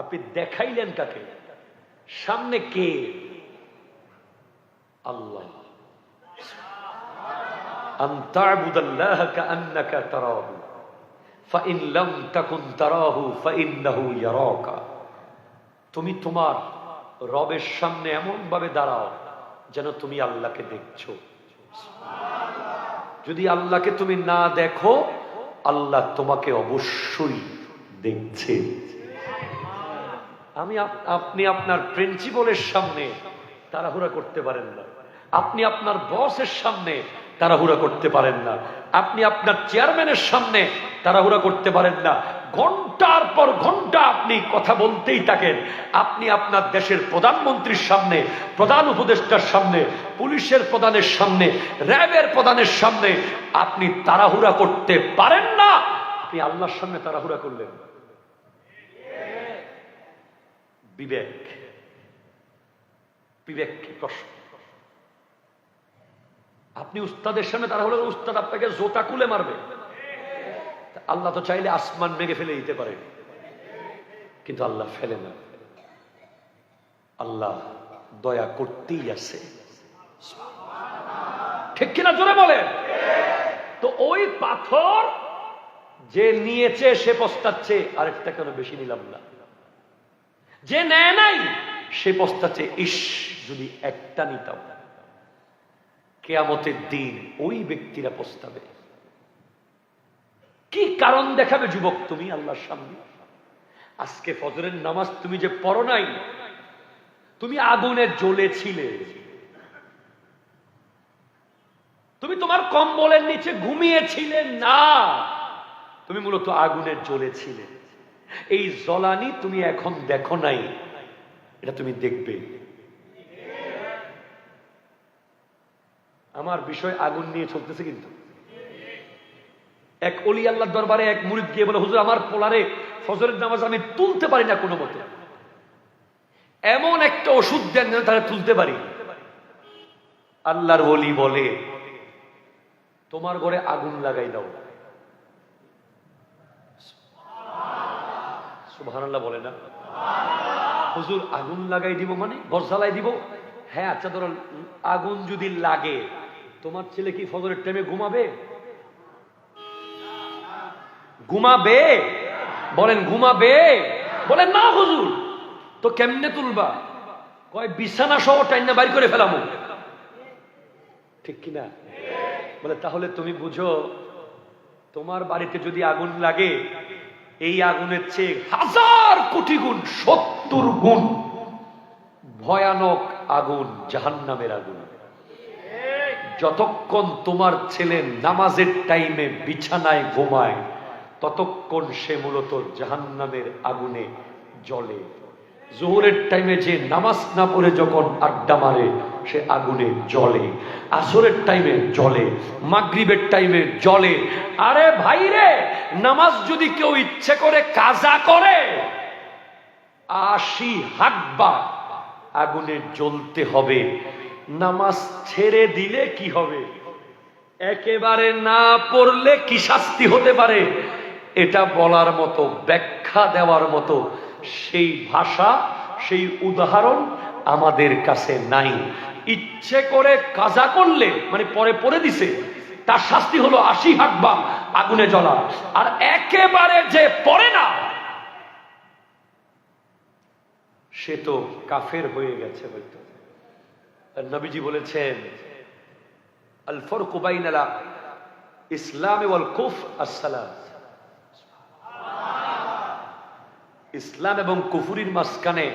আপনি দেখাইলেন কাকে? সামনে কে? আল্লাহ। আন তা'বুদাল্লাহা কাআন্নাকা তারাহু ফাইন লাম তাকুন তারাহু ফাইন্নাহু ইয়ারাকা। তুমি তোমার রবের সামনে এমন ভাবে দাঁড়াও যেন তুমি আল্লাহকে দেখছো। যদি আল্লাহকে তুমি না দেখো, আল্লাহ তোমাকে অবশ্যই দেখছে। আপনি আপনার প্রিন্সিপালের সামনে তাড়াহুড়া করতে পারেন না, আপনি আপনার বসের সামনে তাড়াহুড়া করতে পারেন না, আপনি আপনার চেয়ারম্যানের সামনে তাড়াহুড়া করতে পারেন না। ঘন্টার পর ঘন্টা আপনি কথা বলতেই থাকেন। আপনি আপনার দেশের প্রধানমন্ত্রীর সামনে, প্রধান উপদেষ্টার সামনে, পুলিশের প্রধানের সামনে, র্যাবের প্রধানের সামনে আপনি তাড়াহুড়া করতে পারেন না। আপনি আল্লাহর সামনে তাড়াহুড়া করলেন। বিবেক, বিবেক কি প্রশ্ন? আপনি উস্তাদের সামনে তাড়াহুড়া, উস্তাদ আপনাকে জোতা কুলে মারবে। আল্লাহ তো চাইলে আসমান ভেঙে ফেলে দিতে পারে, কিন্তু আল্লাহ ফেলে না। আল্লাহ দয়া করতেই আছে, ঠিক কিনা? জোরে বলেন। তো ওই পাথর যে নিয়েছে সে পস্তাচ্ছে, আরেকটা কেন বেশি নিলাম না। যে নেয় নাই সে পস্তাচ্ছে, ইস যদি একটা নিতাম। কিয়ামতের দিন ওই ব্যক্তিরা পস্তাবে। কি কারণ দেখাবে যুবক তুমি আল্লাহর সামনে? আজকে ফজরের নামাজ তুমি যে পড়ো নাই, তুমি আগুনে জ্বলেছিলে, তুমি তোমার কম্বলের নিচে ঘুমিয়েছিলে না, তুমি মূলত আগুনে জ্বলেছিলে। এই জ্বলানি তুমি এখন দেখো নাই, এটা তুমি দেখবে। আমার বিষয় আগুন নিয়ে চলতেছে। কিন্তু এক ওলি আল্লাহর দরবারে এক মুরিদ গিয়ে বলে, হুজুর আমার পোলারে ফজরের নামাজ আমি তুলতে পারি না কোনো মতে, এমন একটা ওষুধ দেন যেন তারা তুলতে পারি। আল্লাহর ওলি বলে, তোমার ঘরে আগুন লাগাই দাও। সুবহানাল্লাহ বলে না? হুজুর আগুন লাগাই দিব মানে ঘর জ্বালাই দিব? হ্যাঁ আচ্ছা, ধরো আগুন যদি লাগে, তোমার ছেলে কি ফজরের টাইমে ঘুমাবে? ঘুমাবে? বলেন ঘুমাবে? বলেন না হুজুর। তো কেমনে তুলবা? কয় বিছানা সহ টাইনা বাইর করে ফেলামো। ঠিক কিনা? বলে তাহলে তুমি বুঝো, তোমার বাড়িতে যদি আগুন লাগে, এই আগুনের চেয়ে 1000 কোটি গুণ, 70 গুণ ভয়ানক আগুন জাহান্নামের আগুন। যতক্ষণ তোমার ছেলে নামাজের টাইমে বিছানায় ঘুমায়, ততক্ষণ সে মূলত জাহান্নামের আগুনে জ্বলে। জোহরের টাইমে যে নামাজ না পড়ে যখন আড্ডা মারে, সে আগুনে জ্বলে। আসরের টাইমে জ্বলে, মাগরিবের টাইমে জ্বলে। আরে ভাই রে, নামাজ যদি কেউ ইচ্ছে করে কাজা করে, 80 হাতবার আগুনে জ্বলতে হবে। নামাজ ছেড়ে দিলে কি হবে, একেবারে না পড়লে কি শাস্তি হতে পারে, এটা বলার মতো, ব্যাখ্যা দেওয়ার মতো সেই ভাষা, সেই উদাহরণ আমাদের কাছে নাই। ইচ্ছে করে কাজা করলে, মানে পরে পড়ে দিছে, তার শাস্তি হলো 80 হাতবা আগুনে জ্বলা। আর একেবারে যে পড়ে না, সে তো কাফের হয়ে গেছে হয়তো। নবীজি বলেছেন, আল ফারকু বাইনাল ইসলাম ওয়াল কুফর আস-সালাত। ইসলাম এবং কুফরির মাঝখানে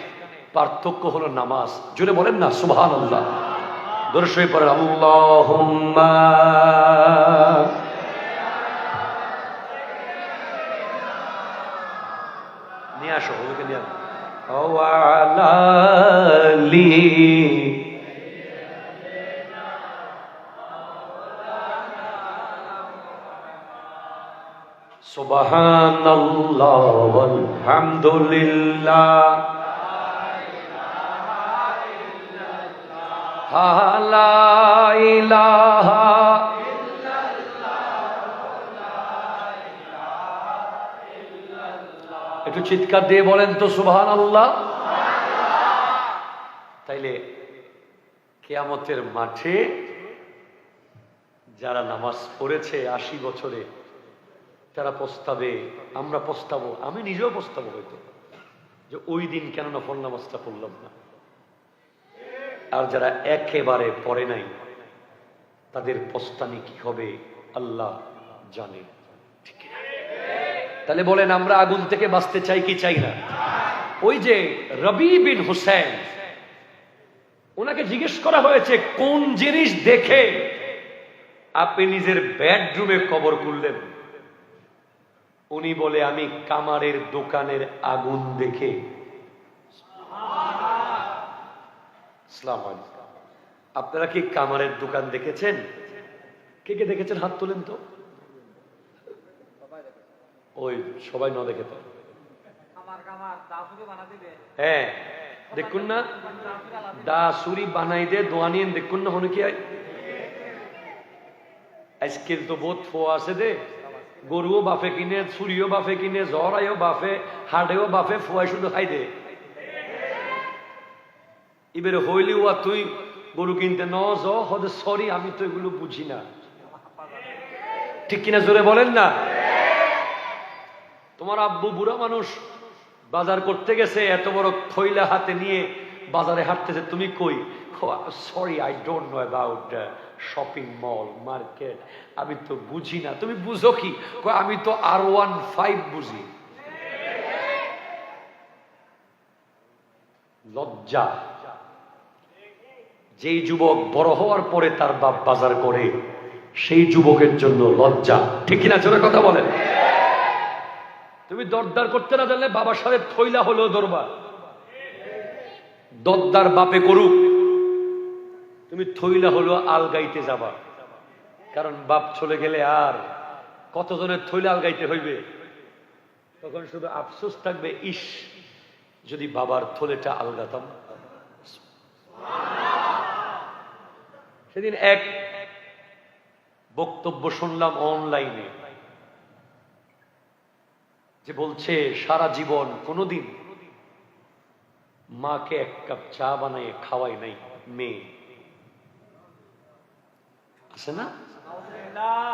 পার্থক্য হলো নামাজ। জোরে বলেন না সুবহানাল্লাহ। দরুদ পড়েন আল্লাহুম্মা। নিয়ে আসো, ওকে নিয়ে আসো। وعلى آله সুবহানাল্লাহ ওয়ালহামদুলিল্লাহ লা ইলাহা একটু চিৎকার দিয়ে বলেন তো সুবহানাল্লাহ। তাইলে কিয়ামতের মাঠে যারা নামাজ পড়েছে 80 বছরে তারা পস্তাবে, আমরা পস্তাবো, আমি নিজেও পস্তাবো হয়তো, যে ওই দিন কেন নফল নামাজটা পড়লাম না। আর যারা একেবারে পড়ে নাই তাদের পস্তানি কি হবে আল্লাহ জানে। ঠিক না? তাহলে বলেন আমরা আগুন থেকে বাঁচতে চাই কি চাই না? ওই যে রবি বিন হুসাইন, ওনাকে জিজ্ঞেস করা হয়েছে কোন জিনিস দেখে আপনি নিজের বেডরুমে কবর খুললেন? উনি বলে আমি কামারের দোকানের আগুন দেখে। আসসালামু আলাইকুম। আপনারা কি কামারের দোকান দেখেছেন? কে কে দেখেছেন হাত তোলেন তো। ওই সবাই ন দেখে তো, হ্যাঁ দেখুন না, দা সুরি বানাই দে দোয়ানিয়েন দেখুন না হনে কি আজকের তো বহুত ফোয়া আছে দে, গরুও বাফে কিনে, ছুরিও বাফে কিনে, জরাইও বাফে, হাটেও বাফে, ফোয়াই শুধু খাই দে। এবারে হইলিও তুই গরু কিনতে ন হদে সরি আমি তো এগুলো বুঝি না। ঠিক কিনা জোরে বলেন না। তোমার আব্বু বুড়া মানুষ বাজার করতে গেছে, এত বড় থইলা হাতে নিয়ে বাজারে হাঁটতেছে, তুমি কই? Sorry I don't know about shopping mall market, আমি তো বুঝি না। তুমি বুঝো কি? আমি তো R15 বুঝি। লজ্জা। যেই যুবক বড় হওয়ার পরে তার বাপ বাজার করে, সেই যুবকের জন্য লজ্জা। ঠিক কিনা জোরে কথা বলেন। তুমি দরদার করতে না জানলে বাবার সাথে থইলা হলো দরবা, দরদার বাপে করুক, তুমি থইলা হলো আলগাইতে যাবা। কারণ বাপ চলে গেলে আর কতজনের থইলা আলগাইতে হইবে, তখন শুধু আফসোস থাকবে, ইস যদি বাবার থলেটা আলগাতাম। সেদিন এক বক্তব্য শুনলাম অনলাইনে, যে বলছে সারা জীবন কোনোদিন মাকে এক কাপ চা বানায় খাওয়াই নাই মেয়ে। আছে না?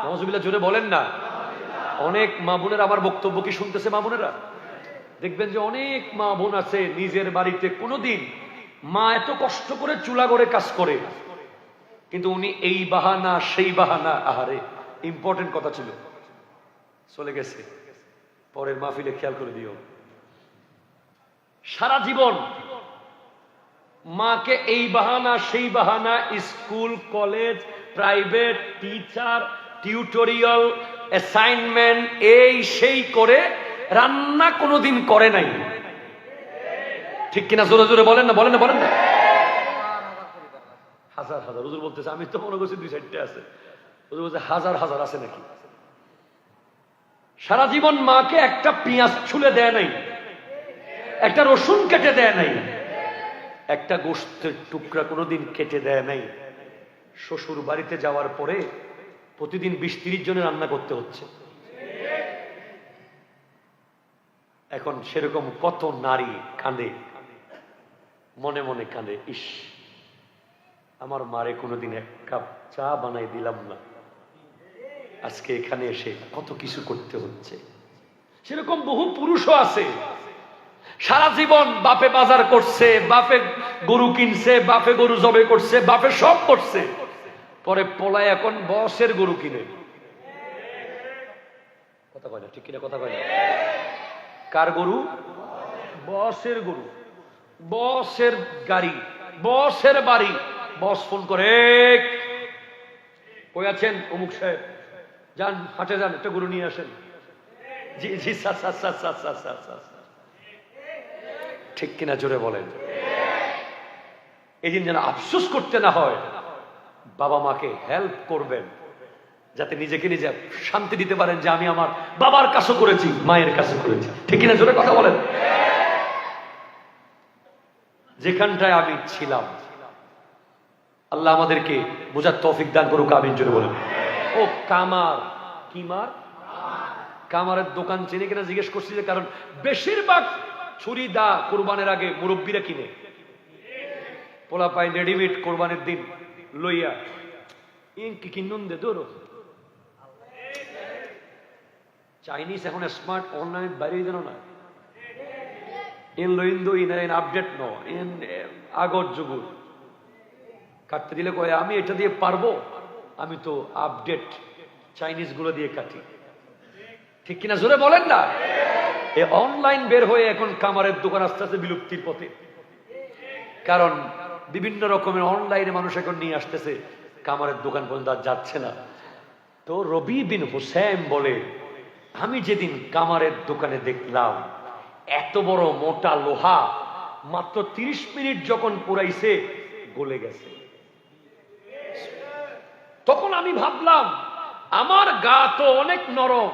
নাউজুবিল্লাহ জোরে বলেন না। অনেক মা বোনেরা আমার বক্তব্য কি শুনতেছে? মা বোনেরা দেখবেন যে অনেক মা বোন আছে নিজের বাড়িতে কোনোদিন মা এত কষ্ট করে চুলা করে কাজ করে, কিন্তু উনি এই বাহানা সেই বাহানা, আহারে ইম্পর্টেন্ট কথা ছিল চলে গেছে, পরের মাহফিলে খেয়াল করে দিও। সারা জীবন মাকে এই বাহানা সেই বাহানা, school college private teacher tutorial assignment এই সেই করে রান্না কোনোদিন করে নাই। ঠিক কিনা জোরে জোরে বলেন না, বলেন না, বলেন না। হাজার হাজার, হুজুর বলতেছে, আমি তো মনে করছি 2-4টে আছে, হুজুর বলছে হাজার হাজার আছে নাকি। সারা জীবন মাকে একটা পেঁয়াজ ছুলে দেয় নাই, একটা রসুন কেটে দেয় নাই, একটা গোশতের টুকরা কোনোদিন কেটে দেয় নাই। শ্বশুর বাড়িতে যাওয়ার পরে প্রতিদিন 20-30 জনের রান্না করতে হচ্ছে। এখন সেরকম কত নারী কাঁদে, মনে মনে কাঁদে, ইস আমার মারে কোনোদিন এক কাপ চা বানাই দিলাম না, আজকে এখানে এসে কত কিছু করতে হচ্ছে। সেরকম বহু পুরুষও আছে সারা জীবন বাপে বাজার করছে, বাপে গরু কিনছে, বাপে গরু জবে করছে, বাপে সব করছে, পরে পোলায় এখন বসের গরু কিনে। কথা কয় না, ঠিক কিনা কথা কয় না? কার গরু? বসের গরু, বসের গাড়ি, বসের বাড়ি। বস ফোন করে, কই আছেন অমুক সাহেব, যান হাটে যান, একটা গরু নিয়ে আসেন। জি জি sir sir sir sir sir sir sir. ঠিক কিনা জোরে বলেন। এই দিন যেন আফসোস করতে না হয়, বাবা মাকে হেল্প করবেন যাতে নিজেকে নিজে শান্তি দিতে পারেন যে আমি আমার বাবার কাছে করেছি, মায়ের কাছে করেছি। ঠিক কিনা জোরে কথা বলেন। যেখানটায় আমি ছিলাম আল্লাহ আমাদেরকে বোঝার তৌফিক দান করুক, আমিন জোরে বলেন। ও কামার, কি মার? কামারের দোকান চেনে কিনা জিজ্ঞেস করছি, যে কারণ বেশিরভাগ ছুরি দা কোরবানের আগে মুরব্বীরা কিনে, পোলা পাই রেডিমেড কোরবানের দিন লইয়া কি কিনুন দে দৌড়। চাইনিজ এখন স্মার্ট অনলাইন বাইরে যেন না, এন লইন্দু ইন আপডেট ন এন আগর যুগুর কাটতে দিলে কয় আমি এটা দিয়ে পারবো, আমি তো আপডেট চাইনিজ গুলো দিয়ে কাটি। ঠিক কিনা জোরে বলেন না। এই অনলাইন বের হয়ে এখন কামারের দোকান আস্তে আস্তে বিলুপ্তির পথে, কারণ বিভিন্ন রকমের অনলাইনে মানুষ এখন নিয়ে আসতেছে, কামারের দোকান পর্যন্ত আর যাচ্ছে না। তো রবি বিন হুসাইন বলে, আমি যেদিন কামারের দোকানে দেখলাম এত বড় মোটা লোহা মাত্র 30 মিনিট যখন পুরাইছে গলে গেছে, তখন আমি ভাবলাম আমার গা তো অনেক নরম,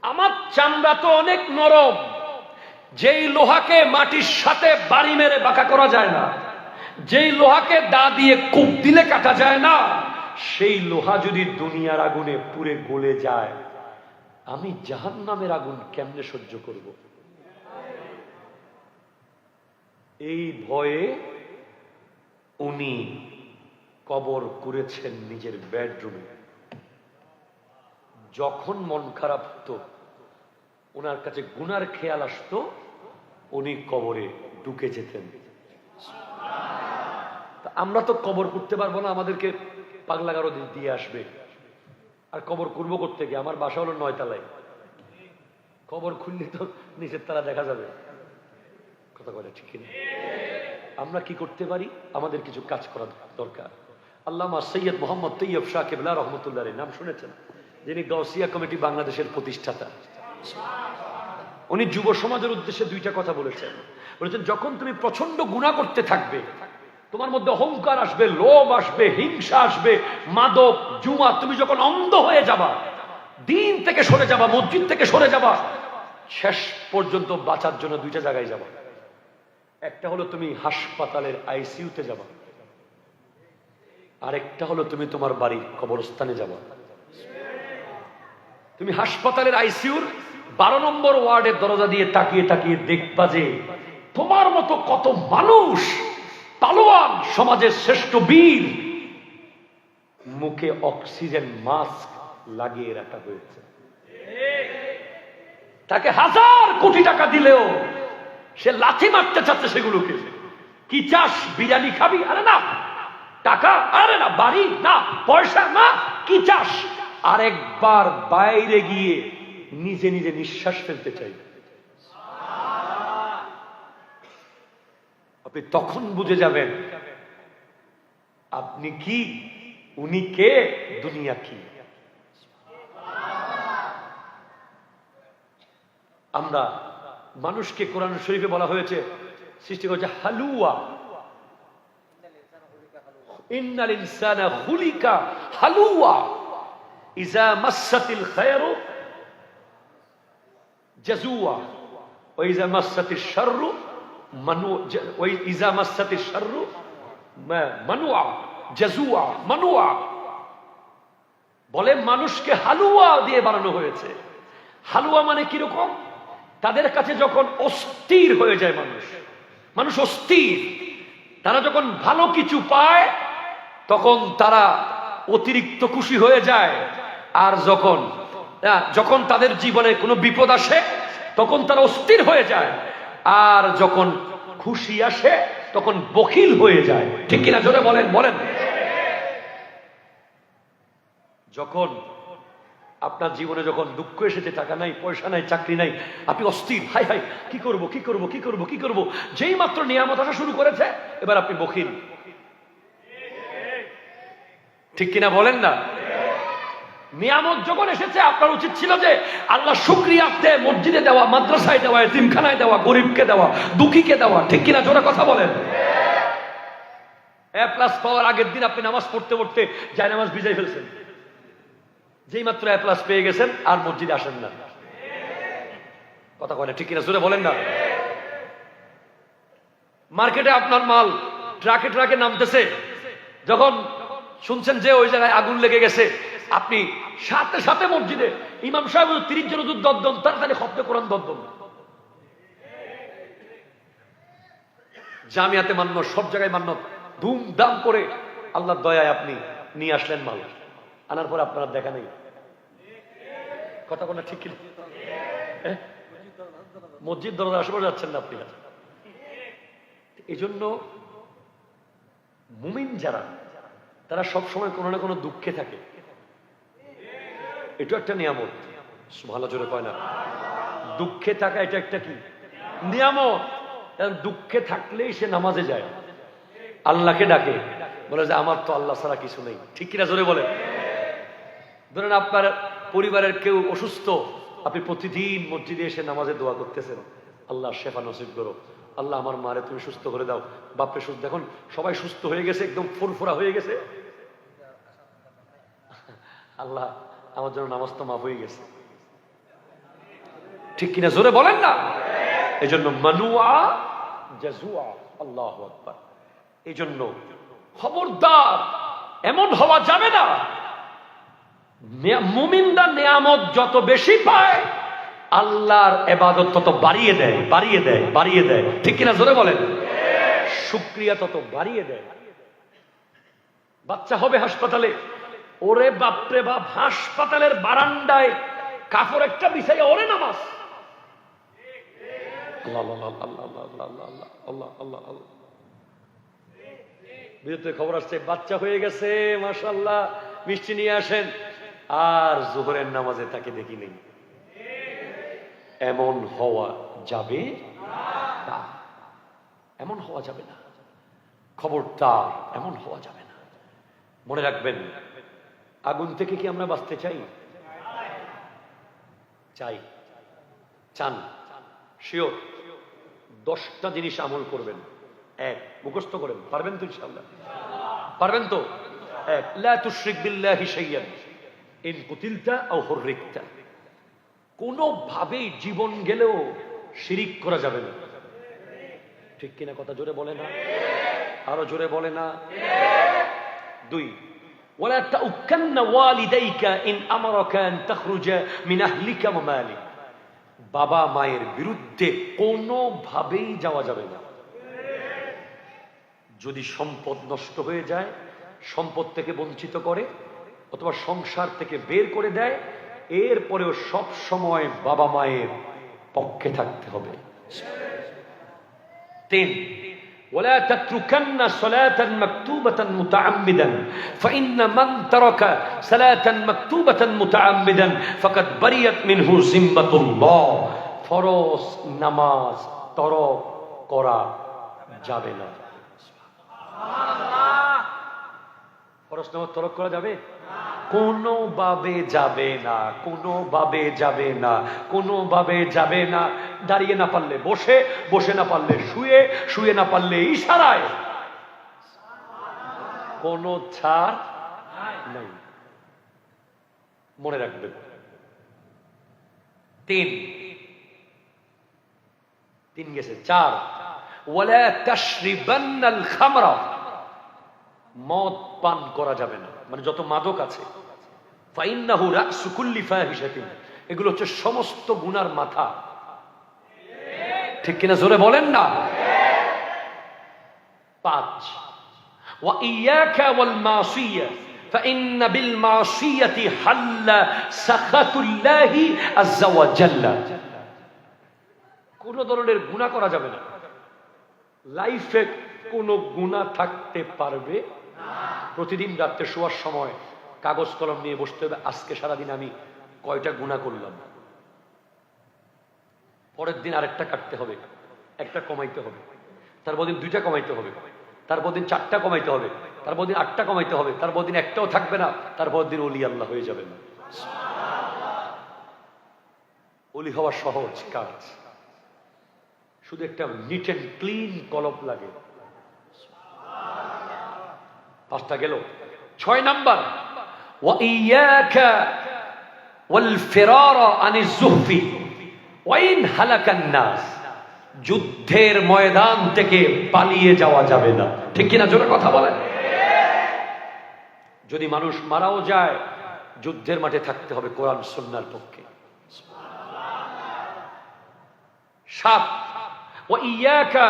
আমার চামড়া তো অনেক নরম, যেই লোহাকে মাটির সাথে বাড়ি মেরে বাঁকা করা যায় না, যেই লোহাকে দা দিয়ে কূপ দিলে কাটা যায় না, সেই লোহা যদি দুনিয়ার আগুনে পুড়ে গলে যায়, আমি জাহান্নামের আগুন কেমনে সহ্য করব? এই ভয়ে উনি কবর করেছেন নিজের বেডরুমে। যখন মন খারাপ হতো, ওনার কাছে গুনার খেয়াল আসতো, উনি কবরে ঢুকে যেতেন। আমরা তো কবর করতে পারবো না, আমাদেরকে পাগলাগারো দিয়ে আসবে। আর কবর করবো করতে গিয়ে, আমার বাসা হলো 9 তলায়, কবর খুললে তো নিচের তালা দেখা যাবে। কথা বলে ঠিক কিনা? আমরা কি করতে পারি? আমাদের কিছু কাজ করা দরকার। আল্লামা সৈয়দ মোহাম্মদ তৈয়ব শাহ কেবলা রহমতুল্লাহ নাম শুনেছেন, যিনি গাউসিয়া কমিটি বাংলাদেশের প্রতিষ্ঠাতা। উনি যুব সমাজের উদ্দেশ্যে 2টা কথা বলেছেন। বলেছেন, যখন তুমি প্রচন্ড গুনাহ করতে থাকবে, তোমার মধ্যে অহংকার আসবে, লোভ আসবে, হিংসা আসবে, মাদক জুয়া, তুমি যখন অন্ধ হয়ে যাবা, দিন থেকে সরে যাবা, মসজিদ থেকে সরে যাবা, শেষ পর্যন্ত বাঁচার জন্য 2টা জায়গায় যাবা। একটা হলো তুমি হাসপাতালের আইসিইউতে যাবা, আরেকটা হলো তুমি তোমার বাড়ির কবরস্থানে যাবা। তুমি হাসপাতালের আইসিইউর 12 নম্বর ওয়ার্ডের দরজা দিয়ে তাকিয়ে তাকিয়ে দেখবা যে তোমার মতো কত মানুষ, পালোয়ান, সমাজের শ্রেষ্ঠ বীর, মুখে অক্সিজেন মাস্ক লাগিয়ে রাখা হয়েছে। তাকে 1000 কোটি টাকা দিলেও সে লাথি মারতে চাচ্ছে সেগুলোকে। কি চাস? বিরিয়ানি খাবি? আরে না। টাকা? আরে না। বাড়ি? না। পয়সা? না। কি চাস? আরেকবার বাইরে গিয়ে নিজে নিজে নিঃশ্বাস ফেলতে চাই। আপনি তখন বুঝে যাবেন আপনি কি, উনি কে, দুনিয়া কি। আমরা মানুষকে কোরআন শরীফে বলা হয়েছে, সৃষ্টি করেছে হালুয়া। ইন্নাল ইনসানা খুলিকা হালুয়া ইযা মাসসাতিল খায়রু জাজুয়া ওয়া ইযা মাসসাতিশ শাররু ওয়া ইযা মাসসাতিশ শাররু মানুয়া জাজুয়া মানুয়া। বলে মানুষকে হালুয়া দিয়ে বানানো হয়েছে। হালুয়া মানে কিরকম? তাদের কাছে যখন অস্থির হয়ে যায় মানুষ অস্থির, তারা যখন ভালো কিছু পায় তখন তারা অতিরিক্ত খুশি হয়ে যায়, আর যখন তাদের জীবনে কোনো বিপদ আসে তখন তারা অস্থির হয়ে যায়, আর যখন খুশি আসে তখন বখিল হয়ে যায়। ঠিক কিনা জোরে বলেন বলেন। যখন আপনার জীবনে যখন দুঃখ এসেছে, টাকা নাই, পয়সা নাই, চাকরি নাই, আপনি অস্থির, হাই হাই কি করব কি করব কি করব কি করব। যেই মাত্র নিয়ামত আসা শুরু করেছে এবার আপনি বখিল। ঠিক কিনা বলেন না। নিয়ামত যখন এসেছে আপনার উচিত ছিল যে আল্লাহ শুকরিয়াতে মসজিদে দেওয়া, মাদ্রাসায় দেওয়া, এতিমখানায় দেওয়া, গরিবকে দেওয়া, দুঃখীকে দেওয়া। ঠিক কিনা? জোরে কথা বলেন। এ প্লাস পাওয়ার আগের দিন আপনি নামাজ পড়তে পড়তে যায় নামাজ ভিজাই ফেলছেন, যেই মাত্র এ প্লাস পেয়ে গেছেন আর মসজিদে আসেন না। কথা কয় না? ঠিক কিনা? জোরে বলেন না। মার্কেটে আপনার মাল ট্রাকে ট্রাকে নামতেছে, যখন শুনছেন যে ওই জায়গায় আগুন লেগে গেছে, আপনি সাথে সাথে মসজিদে ইমাম সাহেব 30 জন হুজুর দদ্দম, তাড়াতাড়ি খতমে কোরআন দদ্দম। জামিয়াতে মান্য, সব জায়গায় মান্য, ধুমধাম করে আল্লাহর দয়ায় আপনি নিয়ে আসলেন মাল, আনার পর আপনার দেখা নেই। কথা বলা ঠিক কিনা? মসজিদ দরজার আশেপাশে যাচ্ছেন না আপনি। এই জন্য মুমিন যারা, তারা সবসময় কোনো না কোনো দুঃখে থাকে। এটা একটা নিয়ামত। ভালো জোরে কয় না? দুঃখে থাকা এটা একটা কি নিয়ামত। দুঃখে থাকলেই সে নামাজে যায়, আল্লাহকে ডাকে, বলে যে আমার তো আল্লাহ ছাড়া কিছু নেই। ঠিক কিনা? জোরে বলে। ধরেন আপনার পরিবারের কেউ অসুস্থ, আপনি প্রতিদিন মসজিদে এসে নামাজে দোয়া করতেছেন, আল্লাহ শেফা নসিব করো, আল্লাহ আমার মারে তুমি সুস্থ করে দাও, বাপরে সুস্থ। দেখুন সবাই সুস্থ হয়ে গেছে, একদম ফুরফুরা হয়ে গেছে, আল্লাহ আমার জন্য নামাজ তো মাফ হয়ে গেছে। ঠিক কিনা? জোরে বলেন না। এই জন্য মানুয়া জাজুয়া, আল্লাহু আকবার। এই জন্য খবরদার এমন হওয়া যাবে না। মুমিনরা নিয়ামত যত বেশি পায়, আল্লাহর ইবাদত তত বাড়িয়ে দেয়, বাড়িয়ে দেয়, বাড়িয়ে দেয়। ঠিক কিনা? জোরে বলেন। শুকরিয়া তত বাড়িয়ে দেয়। বাচ্চা হবে হাসপাতালে, ওরে বাপরে বাপ, হাসপাতালের বারান্দায় কাপড় একটা বিছাইয়া ওরে নামাজ। বিরুদ্ধে খবর আসছে বাচ্চা হয়ে গেছে, মাশাআল্লাহ, মিষ্টি নিয়ে আসেন। আর জোহরের নামাজে তাকে দেখি নেই। এমন হওয়া যাবে না, এমন হওয়া যাবে না। খবরদার এমন হওয়া যাবে না। মনে রাখবেন, আগুন থেকে কি আমরা বাঁচতে চাই? চাই। চান? শিওর। 10টা জিনিস আমল করবেন। এক, মুখস্থ করেন। পারবেন তো ইনশাআল্লাহ? পারবেন তো? এক, লা তুশরিক বিল্লাহি শাইয়ান ইন কুতিলতা আও হুররিকতা। কোনোভাবেই জীবন গেলেও শিরিক করা যাবে না। ঠিক কিনা? কথা জোরে বলে না, আরো জোরে বলে না। 2, ওয়ালা তাউকান্না ওয়ালিদাইকা ইন আমারাকা আন তাখরুজা মিন আহলিকা ওয়া মালিক। বাবা মায়ের বিরুদ্ধে কোনোভাবেই যাওয়া যাবে না। যদি সম্পদ নষ্ট হয়ে যায়, সম্পদ থেকে বঞ্চিত করে, অথবা সংসার থেকে বের করে দেয়, এরপরেও সব সময় বাবা মায়ের পক্ষে থাকতে হবে। 3, ولا تتركن صلاة مكتوبة متعمدا فإن من ترك صلاة مكتوبة متعمدا فقد برئت منه ذمة الله। ফরজ নামাজ তরক করা যাবে না। ফরজ নামাজ তরক করা যাবে? কোনোভাবে যাবে না, কোনোভাবে যাবে না, কোনোভাবে যাবে না। দাঁড়িয়ে না পারলে বসে, বসে না পারলে শুয়ে, শুয়ে না পারলে ইশারায়, কোনো ছাড় নাই। মনে রাখবেন। 3 গেছে। 4, ওয়ালা তাশরিবান্নাল খামরা। মদ পান করা যাবে না, মানে যত মাদক আছে। ফাইন্নাহু রাসু কুল্লি ফাহিশাতিন, এগুলো হচ্ছে সমস্ত গুনার মাথা। ঠিক কিনা? জোরে বলেন না। 5, ওয়া ইয়াকা ওয়াল মাসিয়া ফাইন্না বিল মাসিয়াতি হাল্লা সাখাতুল্লাহি আযজা ওয়া জাল্লা। কোন ধরনের গুনাহ করা যাবে না। লাইফে কোনো গুনাহ থাকতে পারবে না। প্রতিদিন রাতে শোয়ার সময় কাগজ কলম নিয়ে বসতে হবে, আজকে সারাদিন আমি কয়টা গুনাহ করলাম। পরের দিন আরেকটা কাটতে হবে, একটা কমাইতে হবে, তারপর দিন 2টা কমাইতে হবে, তারপর দিন 4টা কমাইতে হবে, তারপর দিন 8টা কমাইতে হবে, তারপর দিন একটাও থাকবে না, তারপর দিন ওলি আল্লাহ হয়ে যাবেন। ওলি হওয়া সহজ কাজ, শুধু একটা নিট অ্যান্ড ক্লিন কলব লাগে। 5টা গেল। 6 নাম্বার, ওয়া ইয়াকা ওয়াল ফিরারা আনিজ যুহফি ওয়া ইন হালাকান নাস। যুদ্ধের ময়দান থেকে পালিয়ে যাওয়া যাবে না, ঠিক কিনা? জোরে কথা বলেন। যদি মানুষ মারাও যায়, যুদ্ধের মাঠে থাকতে হবে কোরআন সুন্নাহর পক্ষে। 7, ওয়া ইয়াকা,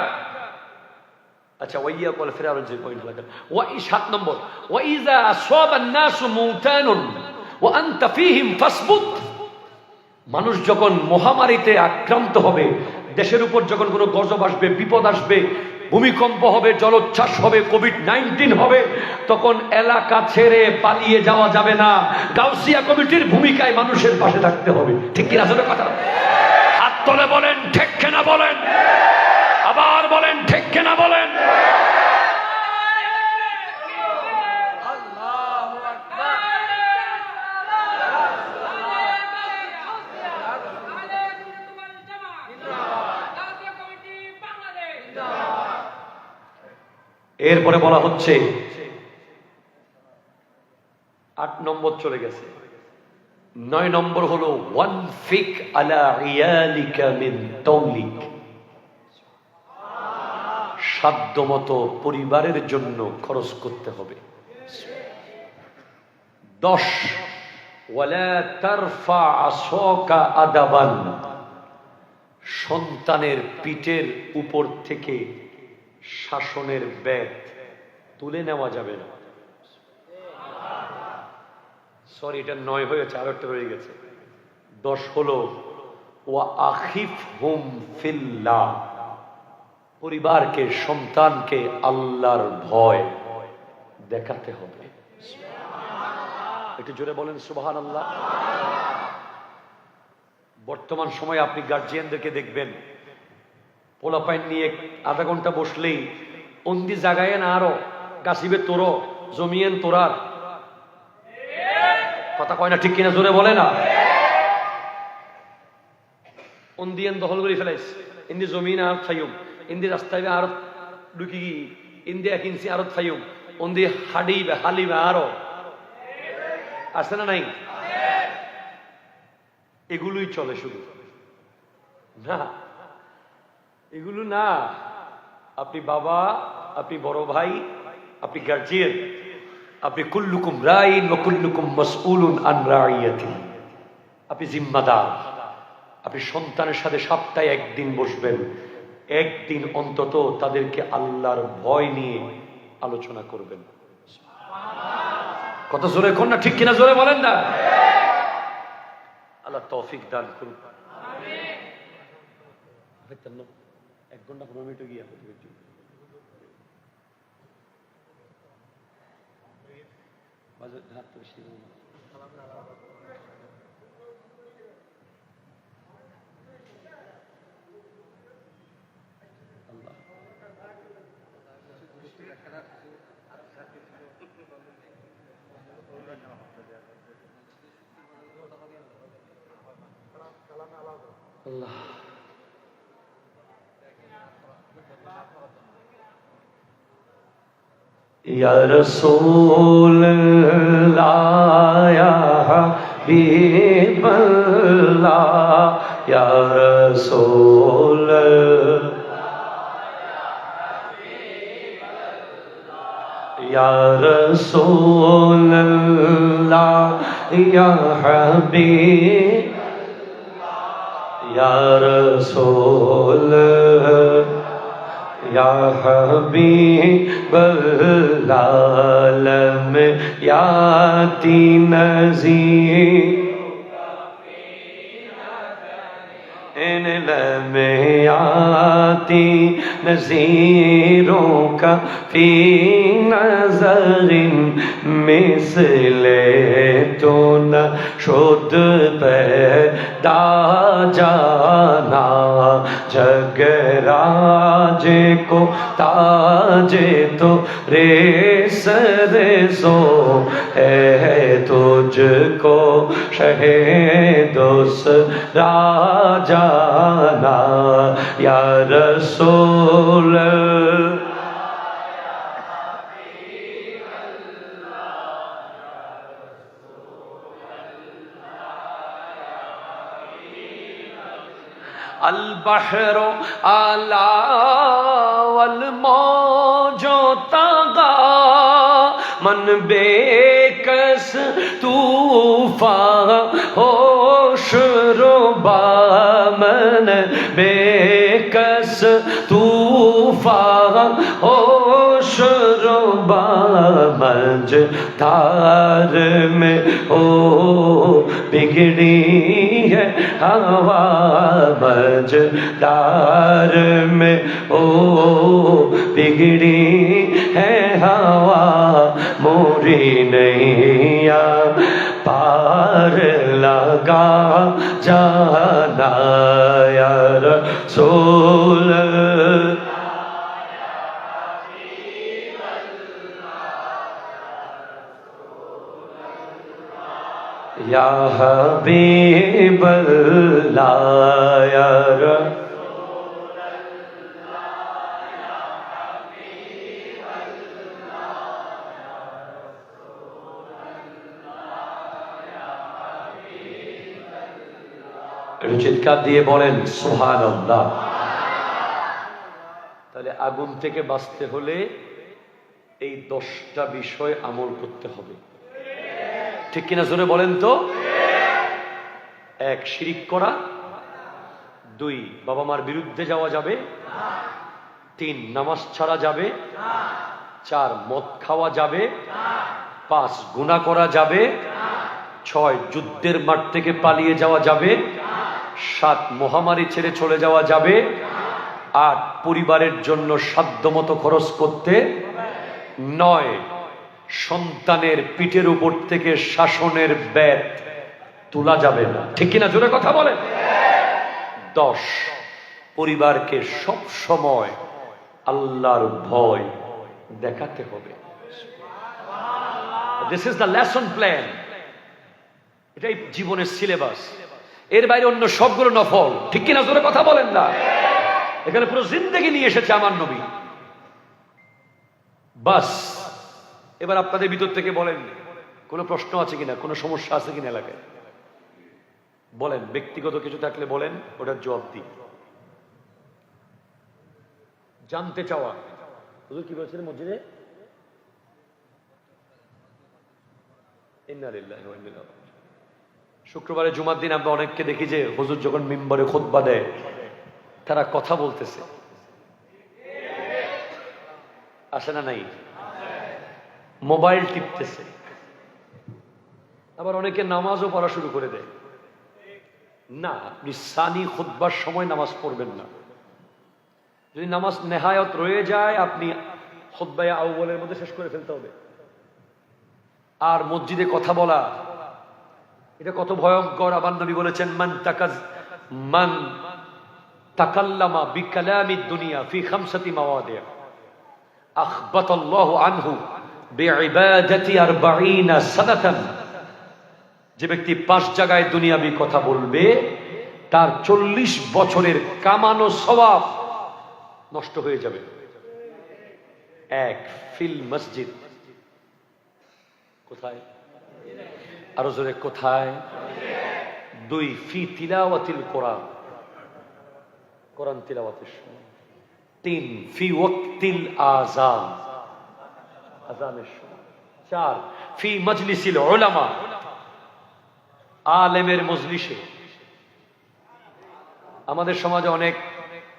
আচ্ছা ওয়া ইয়াকা ওয়াল ফিরারা যে পয়েন্ট লাগা, ওয়া 7 নম্বর, ওয়া ইযা আসাবান নাসু মুতানুন ওয়া আনতা ফীহিম ফাসবুত। মানুষ যখন মহামারীতে আক্রান্ত হবে, দেশের উপর যখন কোনো গজব আসবে, বিপদ আসবে, ভূমিকম্প হবে, জলোচ্ছ্বাস হবে, কোভিড-19 হবে, তখন এলাকা ছেড়ে পালিয়ে যাওয়া যাবে না। গাউসিয়া কমিটির ভূমিকায় মানুষের পাশে থাকতে হবে, ঠিক কিনা? আসলে কথা হাত তোলে বলেন ঠিক কিনা বলেন, আবার বলেন ঠিক কিনা বলেন। এরপরে বলা হচ্ছে 8 নম্বর চলে গেছে। 9 নম্বর হলো ওয়ানফিক আলা ইয়ালিকা মিন তাওলিক। সাধ্যমতো পরিবারের জন্য খরচ করতে হবে। 10, ওয়ালা তারফা আসাকা আদাবান। সন্তানের পিঠের উপর থেকে শাসনের ব্যাগ তুলে নেওয়া যাবে না। সরি, এটা 9 হয়েছে, আর একটা রয়ে গেছে। 10 হলো ওয়া আখিফহুম ফিল্লাহ। পরিবারকে, সন্তানকে আল্লাহর ভয় দেখাতে হবে। একটু জোরে বলেন সুবহানাল্লাহ। বর্তমান সময়ে আপনি গার্জিয়ানদেরকে দেখবেন, পোলাপাইন নিয়ে আধা ঘন্টা বসলেই অন্দি জাগায় না, আরো গাছিবে তোর জমিয়েন তোরার কথা কয় না, ঠিক কিনা? জোরে বলে না। অন্দিয়ান দখল করে ফেলাইস, ইন্দি জমিন আর ফাইম, ইন্দি রাস্তায় আর ঢুকি গি, ইন্দি 1 ইঞ্চি আরো ফাইম, অন্দি হাডিবে হালিবে আরো আছে না নাই? এগুলোই চলে শুধু না, এগুলো না। আপনি বাবা, আপনি বড় ভাই, আপনি গার্জিয়ান, আপনি কুল্লুকুম রাইন ওয়া কুল্লুকুম মাসউলুন আন রাইয়াতিহি। আপনি জিম্মাদার। আপনি সন্তানের সাথে সপ্তাহে 1 দিন বসবেন, 1 দিন অন্তত তাদেরকে আল্লাহর ভয় নিয়ে আলোচনা করবেন। কত জোরে কোন না, ঠিক কিনা? জোরে বলেন না। আল্লাহ তৌফিক দান করুন। আমিন। 1 ঘন্টা 15 মিনিট গিয়া আল্লাহ। ইয়া রাসূলুল্লাহ ইয়া হাবিবাল্লাহ ইয়া রাসূলুল্লাহ ইয়া রাসূলুল্লাহ ইয়া হাবিব ইয়া রাসূল ইয়া হাবিবাল্লাহ লম ইয়াতি নযীর इन लम्याती नज़ीरों का फी नज़रिन मिसले तो न शुद्ध पैदा जाना जगर राजे को ताजे तो रे सरे सो है तुझको शहे दोस राजाना या रसूल अल बहरो आला वल मौजो तगा मन बेकस तूफा होश रुबा मन बेकस तूफा होश रुबा मंज धार में हो बिगड़ी है हवा मंज धार में ओ बिगड़ी है हवा मोरी नैया पार लगा जाना या रसूल या हबीब अल्लाह या চিৎকার দিয়ে বলেন সুবহানাল্লাহ। তাহলে আগুন থেকে বাঁচতে হলে এই 10টা বিষয় আমল করতে হবে, ঠিক কিনা জোরে বলেন তো? 1 শিরিক করা, 2 বাবা মার বিরুদ্ধে যাওয়া যাবে, 3 নামাজ ছাড়া যাবে, 4 মদ খাওয়া যাবে, 5 গুনাহ করা যাবে, 6 যুদ্ধের মাঠ থেকে পালিয়ে যাওয়া যাবে, 7 মহামারী ছেড়ে চলে যাওয়া যাবে, 8 পরিবারের জন্য সাধ্যমতো খরচ করতে, 9 সন্তানের পিঠের উপর থেকে শাসনের ব্যাট তোলা যাবে না, ঠিক কিনা জোরে কথা বলে। 10 পরিবারকে সব সময় আল্লাহর ভয় দেখাতে হবে। This is the lesson plan, এটাই জীবনের সিলেবাস। এর বাইরে অন্য সবগুলো নফল, ঠিক কিনা জোরে কথা বলেন না। এখানে পুরো জিন্দেগি নিয়ে এসেছে আমার নবী। বাস এবার আপনাদের ভিতর থেকে বলেন, কোনো প্রশ্ন আছে কিনা, কোনো সমস্যা আছে কিনা এলাকায়? বলেন, ব্যক্তিগত কিছু থাকলে বলেন, ওটার জবাব দিই। জানতে চাওয়া, হুজুর কি বলছেন মসজিদে? ইন্না লিল্লাহি ওয়া ইন্না ইলাইহি রাজিউন। শুক্রবারে জুমার দিন আমরা অনেককে দেখি যে হুজুর যখন মিম্বরে খুতবা দেয় তারা কথা বলতেছে, আসে না নাই? মোবাইল টিপতেছে, আবার অনেকে নামাজও পড়া শুরু করে দেয়। না, আপনি সানি খুতবার সময় নামাজ পড়বেন না। যদি নামাজ নেহায়ত রয়ে যায় আপনি খুতবায়ে আউয়ালের মধ্যে শেষ করে ফেলতে হবে। আর মসজিদে কথা বলা এটা কত ভয়ঙ্কর। আবার নবী বলেছেন, মান তাকাল্লামা বিকালামিদ দুনিয়া ফি খামসাতি মাওয়াদি' আখবাতাল্লাহু আনহু বিইবাদাতি 40 সানাতান। যে ব্যক্তি 5 জায়গায় দুনিয়াবি কথা বলবে তার 40 বছরের কামানো সওয়াব নষ্ট হয়ে যাবে। 1 ফিল মসজিদ, কোথায়? আরো জোরে কোথায়? 2 ফি তিলাওয়াতিল কোরআন, কোরআন তিলাওয়াতের সময়। 3 ফি ওয়াক্তিল আযান, আযানের সময়। 4 ফি মাজলিসিল উলামা, আলেমের মজলিসে। আমাদের সমাজে অনেক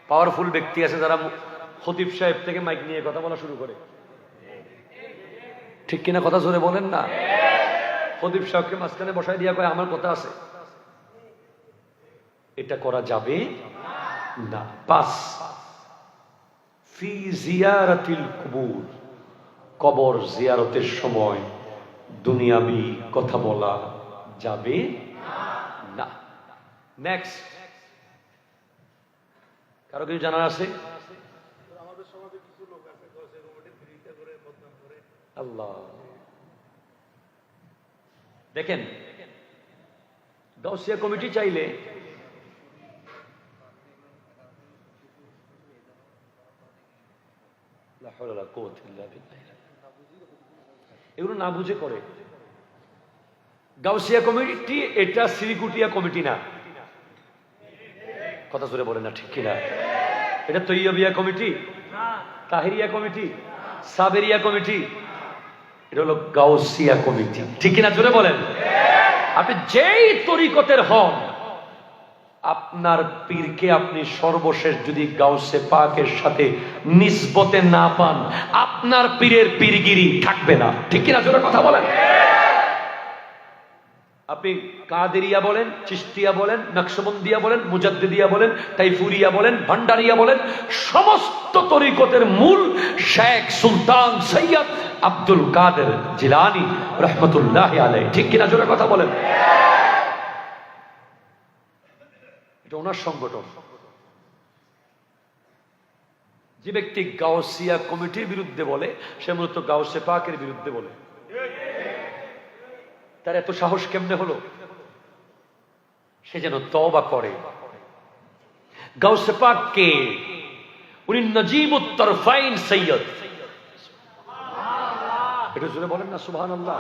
পাওয়ারফুল ব্যক্তি আছে যারা খতিব সাহেব থেকে মাইক নিয়ে কথা বলা শুরু করে, ঠিক কিনা কথা জোরে বলেন না। খতিব সাহেবকে মাঝখানে বসায় দিয়া কয় আমার কথা আছে, এটা করা যাবে না। 5 ফি জিয়ারাতিল কুবুর, কবর জিয়ারতের সময় দুনিয়াবি কথা বলা যাবে না। নেক্সট কারো কিছু জানার আছে? আল্লাহ, দেখেন গাউসিয়া কমিটি চাইলে এগুলো না বুঝে করে। গাউসিয়া কমিটি এটা সিরিকুটিয়া কমিটি না, কথা জোরে বলে না ঠিক কিনা? এটা Tayyebia committee, Tahiria committee, Saberia committee, এটা হলো গাউসিয়া কমিটি, ঠিক কিনা? জোরে বলেন। আপনি যেই তরিকতের হন, আপনার পীরকে আপনি সর্বশেষ যদি গাউসে পাকের সাথে নিসবতে না পান, আপনার পীরের পীরগিরি থাকবে না, ঠিক কিনা? জোরে কথা বলেন। আপনি কাদেরিয়া বলেন, চিশতিয়া বলেন, নকশবন্দিয়া বলেন, মুজাদ্দিদিয়া বলেন, তাইফুরিয়া বলেন, ভান্ডারিয়া বলেন, সমস্ত তরিকতের মূল শেখ সুলতান সৈয়দ আব্দুল কাদের জিলানী রহমতুল্লাহ আলাইহি, ঠিক কিনা? জোরে কথা বলেন। এটা ওনার সংগঠন। যে ব্যক্তি গাউসিয়া কমিটির বিরুদ্ধে বলে, সে মূলত গাউসে পাকের বিরুদ্ধে বলে। তার এত সাহস কেমনে হলো? সে যেন তওবা করে। গাউসে পাক কে? উনি নজিবুত তরফাইন সৈয়দ। এটা জোরে বলেন না সুবহানাল্লাহ।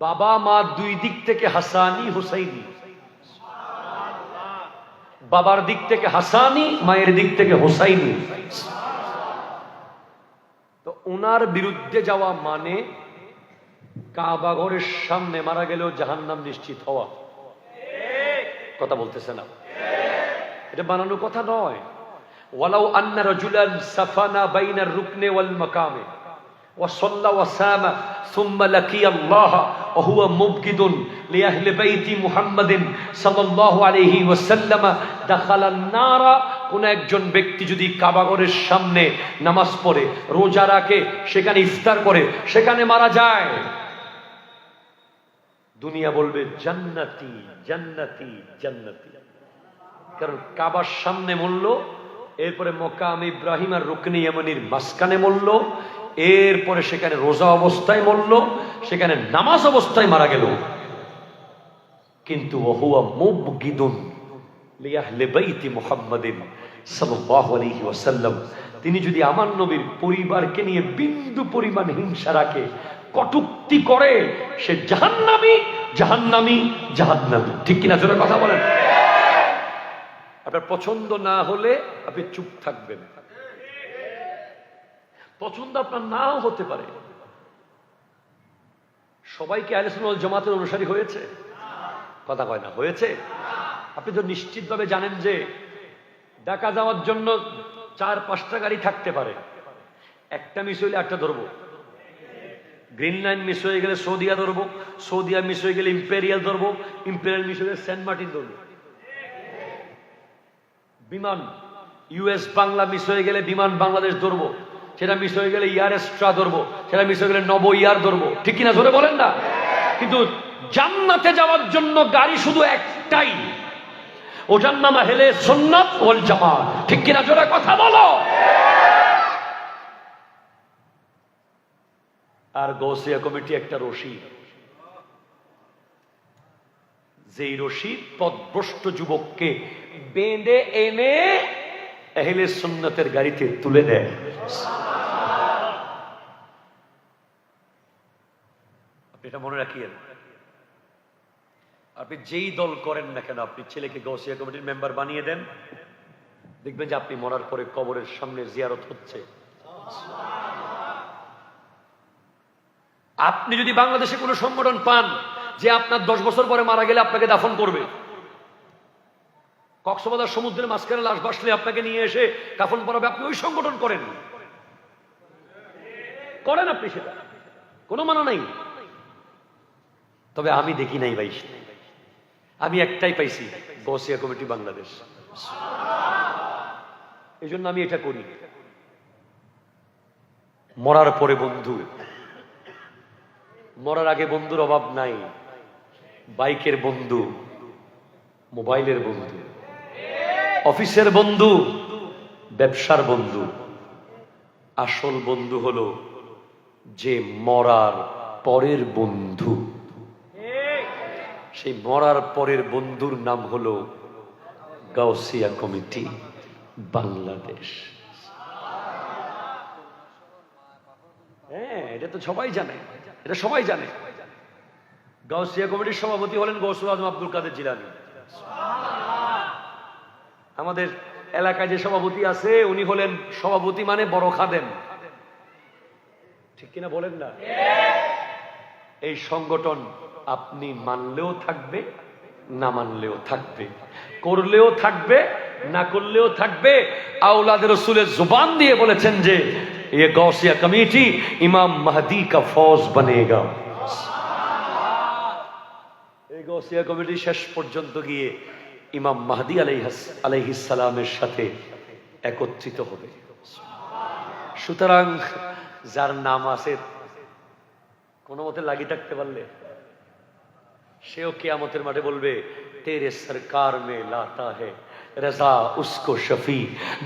বাবা মা দুই দিক থেকে হাসানি হুসাইনি, বাবার দিক থেকে হাসানি, মায়ের দিক থেকে হুসাইনি। তো ওনার বিরুদ্ধে যাওয়া মানে কাবা ঘরের সামনে মারা গেলেও জাহান্নাম নিশ্চিত হওয়া। কথা বলতেছে না, এটা বানানো কথা নয়। ওয়ালাউ আন্না রাজুলান সাফানা বাইনার রুকনে ওয়াল মাকামে ওয়া সাল্লা ওয়া সামা সুম্মা লাকিয়া আল্লাহ ওয়া হুয়া মুবগিদুন লিআহলি বাইতি মুহাম্মাদিন সাল্লাল্লাহু আলাইহি ওয়াসাল্লাম দাখালান নারা। কোন একজন ব্যক্তি যদি কাবা ঘরের সামনে নামাজ পড়ে, রোজা রাখে, সেখানে ইফতার করে, সেখানে মারা যায়, দুনিয়া বলবে জান্নাতি জান্নাতি জান্নাতি। কারণ কাবার সামনে মরল, এরপরে মকাম ইব্রাহিম আর রুকনে ইয়ামানির মাঝখানে মরল, এরপরে সেখানে রোজা অবস্থায় মরল, সেখানে নামাজ অবস্থায় মারা গেল। কিন্তু ওহুয়া মুবগিদুন লিআহলি বাইতি মুহাম্মাদিন সাল্লাল্লাহু আলাইহি ওয়াসাল্লাম, তিনি যদি আমার নবীর পরিবারকে নিয়ে বিন্দু পরিমাণ হিংসা রাখে, কটূক্তি করে, সে জাহান্নামী জাহান্নামী জাহান্নামী, ঠিক কিনা? জোরে কথা বলেন। আপনার পছন্দ না হলে আপনি চুপ থাকবেন। পছন্দ আপনার নাও হতে পারে। সবাইকে আহলে সুন্নাত ওয়াল জামাতের অনুসারী হয়েছে? কথা কয় না, হয়েছে? আপনি তো নিশ্চিতভাবে জানেন যে ঢাকা যাওয়ার জন্য 4-5টা গাড়ি থাকতে পারে, একটা মিস হইলে একটা ধরবো, গ্রিন লাইন মিস হয়ে গেলে সৌদিয়া ধরবো, সৌদিয়া মিস হয়ে গেলে ইম্পেরিয়াল ধরবো, ইম্পেরিয়াল মিস হয়ে গেলে সেন্ট মার্টিন ধরবো, বিমান ইউএস বাংলা মিস হয়ে গেলে বিমান বাংলাদেশ ধরবো, সেটা মিস হয়ে গেলে ইয়ার এক্সট্রা ধরবো, সেটা মিস হয়ে গেলে নব ইয়ার ধরবো, ঠিক কিনা? ধরে বলেন না। কিন্তু জান্নাতে যাওয়ার জন্য গাড়ি শুধু একটাই, ওটার নাম আহলে সুন্নাত ওয়াল জামাত, ঠিক কিনা? জোরে কথা বলো। আর গাউসিয়া কমিটি একটা রশি, যেই রশি পথভ্রষ্ট যুবককে বেঁধে এনে আহলে সুন্নাতের গাড়িতে তুলে দেয়। আপনি এটা মনে রাখিয়েন। আপনি যেই দল করেন না কেন, আপনি ছেলেকে গাউসিয়া কমিটির মেম্বার বানিয়ে দেন, দেখবেন যে আপনি মরার পরে কবরের সামনে জিয়ারত হচ্ছে। আপনি যদি বাংলাদেশে কোনো সংগঠন পান যে আপনার 10 বছর পরে মারা গেলে আপনাকে দাফন করবে, কক্সবাজার সমুদ্রের মাঝখানে লাশ ভাসলে আপনাকে নিয়ে এসে কাফন পরাবে, আপনি ওই সংগঠন করেন, করেন আপনি, সেটা কোনো মানা নাই। তবে আমি দেখি নাই ভাই, আমি একটাই পাইছি, গাউসিয়া কমিটি বাংলাদেশ। এই জন্য আমি এটা করি। মরার পরে বন্ধু, মরার আগে বন্ধুর অভাব নাই। বাইকের বন্ধু, মোবাইলের বন্ধু, অফিসের বন্ধু, ব্যবসার বন্ধু। আসল বন্ধু হলো যে মরার পরের বন্ধু। সেই মরার পরের বন্ধুর নাম হলো গাউসিয়া কমিটি বাংলাদেশ। হ্যাঁ, এটা তো সবাই জানে, এটা সবাই জানে। গাউসিয়া কমিটির সভাপতি হলেন গৌসুল আজম আব্দুল কাদের জিলানী। আমাদের এলাকায় যে সভাপতি আছে উনি হলেন সভাপতি মানে বড় খাদেম, ঠিক কিনা বলেন না? এই সংগঠন আপনি মানলেও থাকবে, না মানলেও থাকবে, করলেও থাকবে, না করলেও থাকবে। আওলাদ রসুলের জুবান দিয়ে বলেছেন যে ये गौसिया कमेटी इमाम महदी का फौज बनेगा। এই গৌসিয়া কমিটি শেষ পর্যন্ত গিয়ে ইমাম মাহদি আলাইহিস সালামের সাথে একত্রিত হবে। সুতরাং যার নাম আছে কোনো মতে লাগিয়ে থাকতে পারলে সেও কিয়ামতের মাঠে বলবে तेरे सरकार में लाता है रजा उसको शफी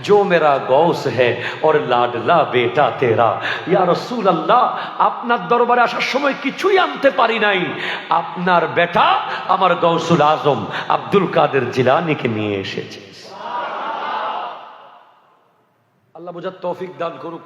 जो मेरा गौस है और लाडला बेटा तेरा। या रसूल अल्लाह, আপনার দরবারে আসার সময় কিছুই আনতে পারি নাই, আপনার বেটা আমার গৌসুল আজম আব্দুল কাদের জিলানীকে নিয়ে এসেছে। আল্লাহ বুঝার তৌফিক দান করুক।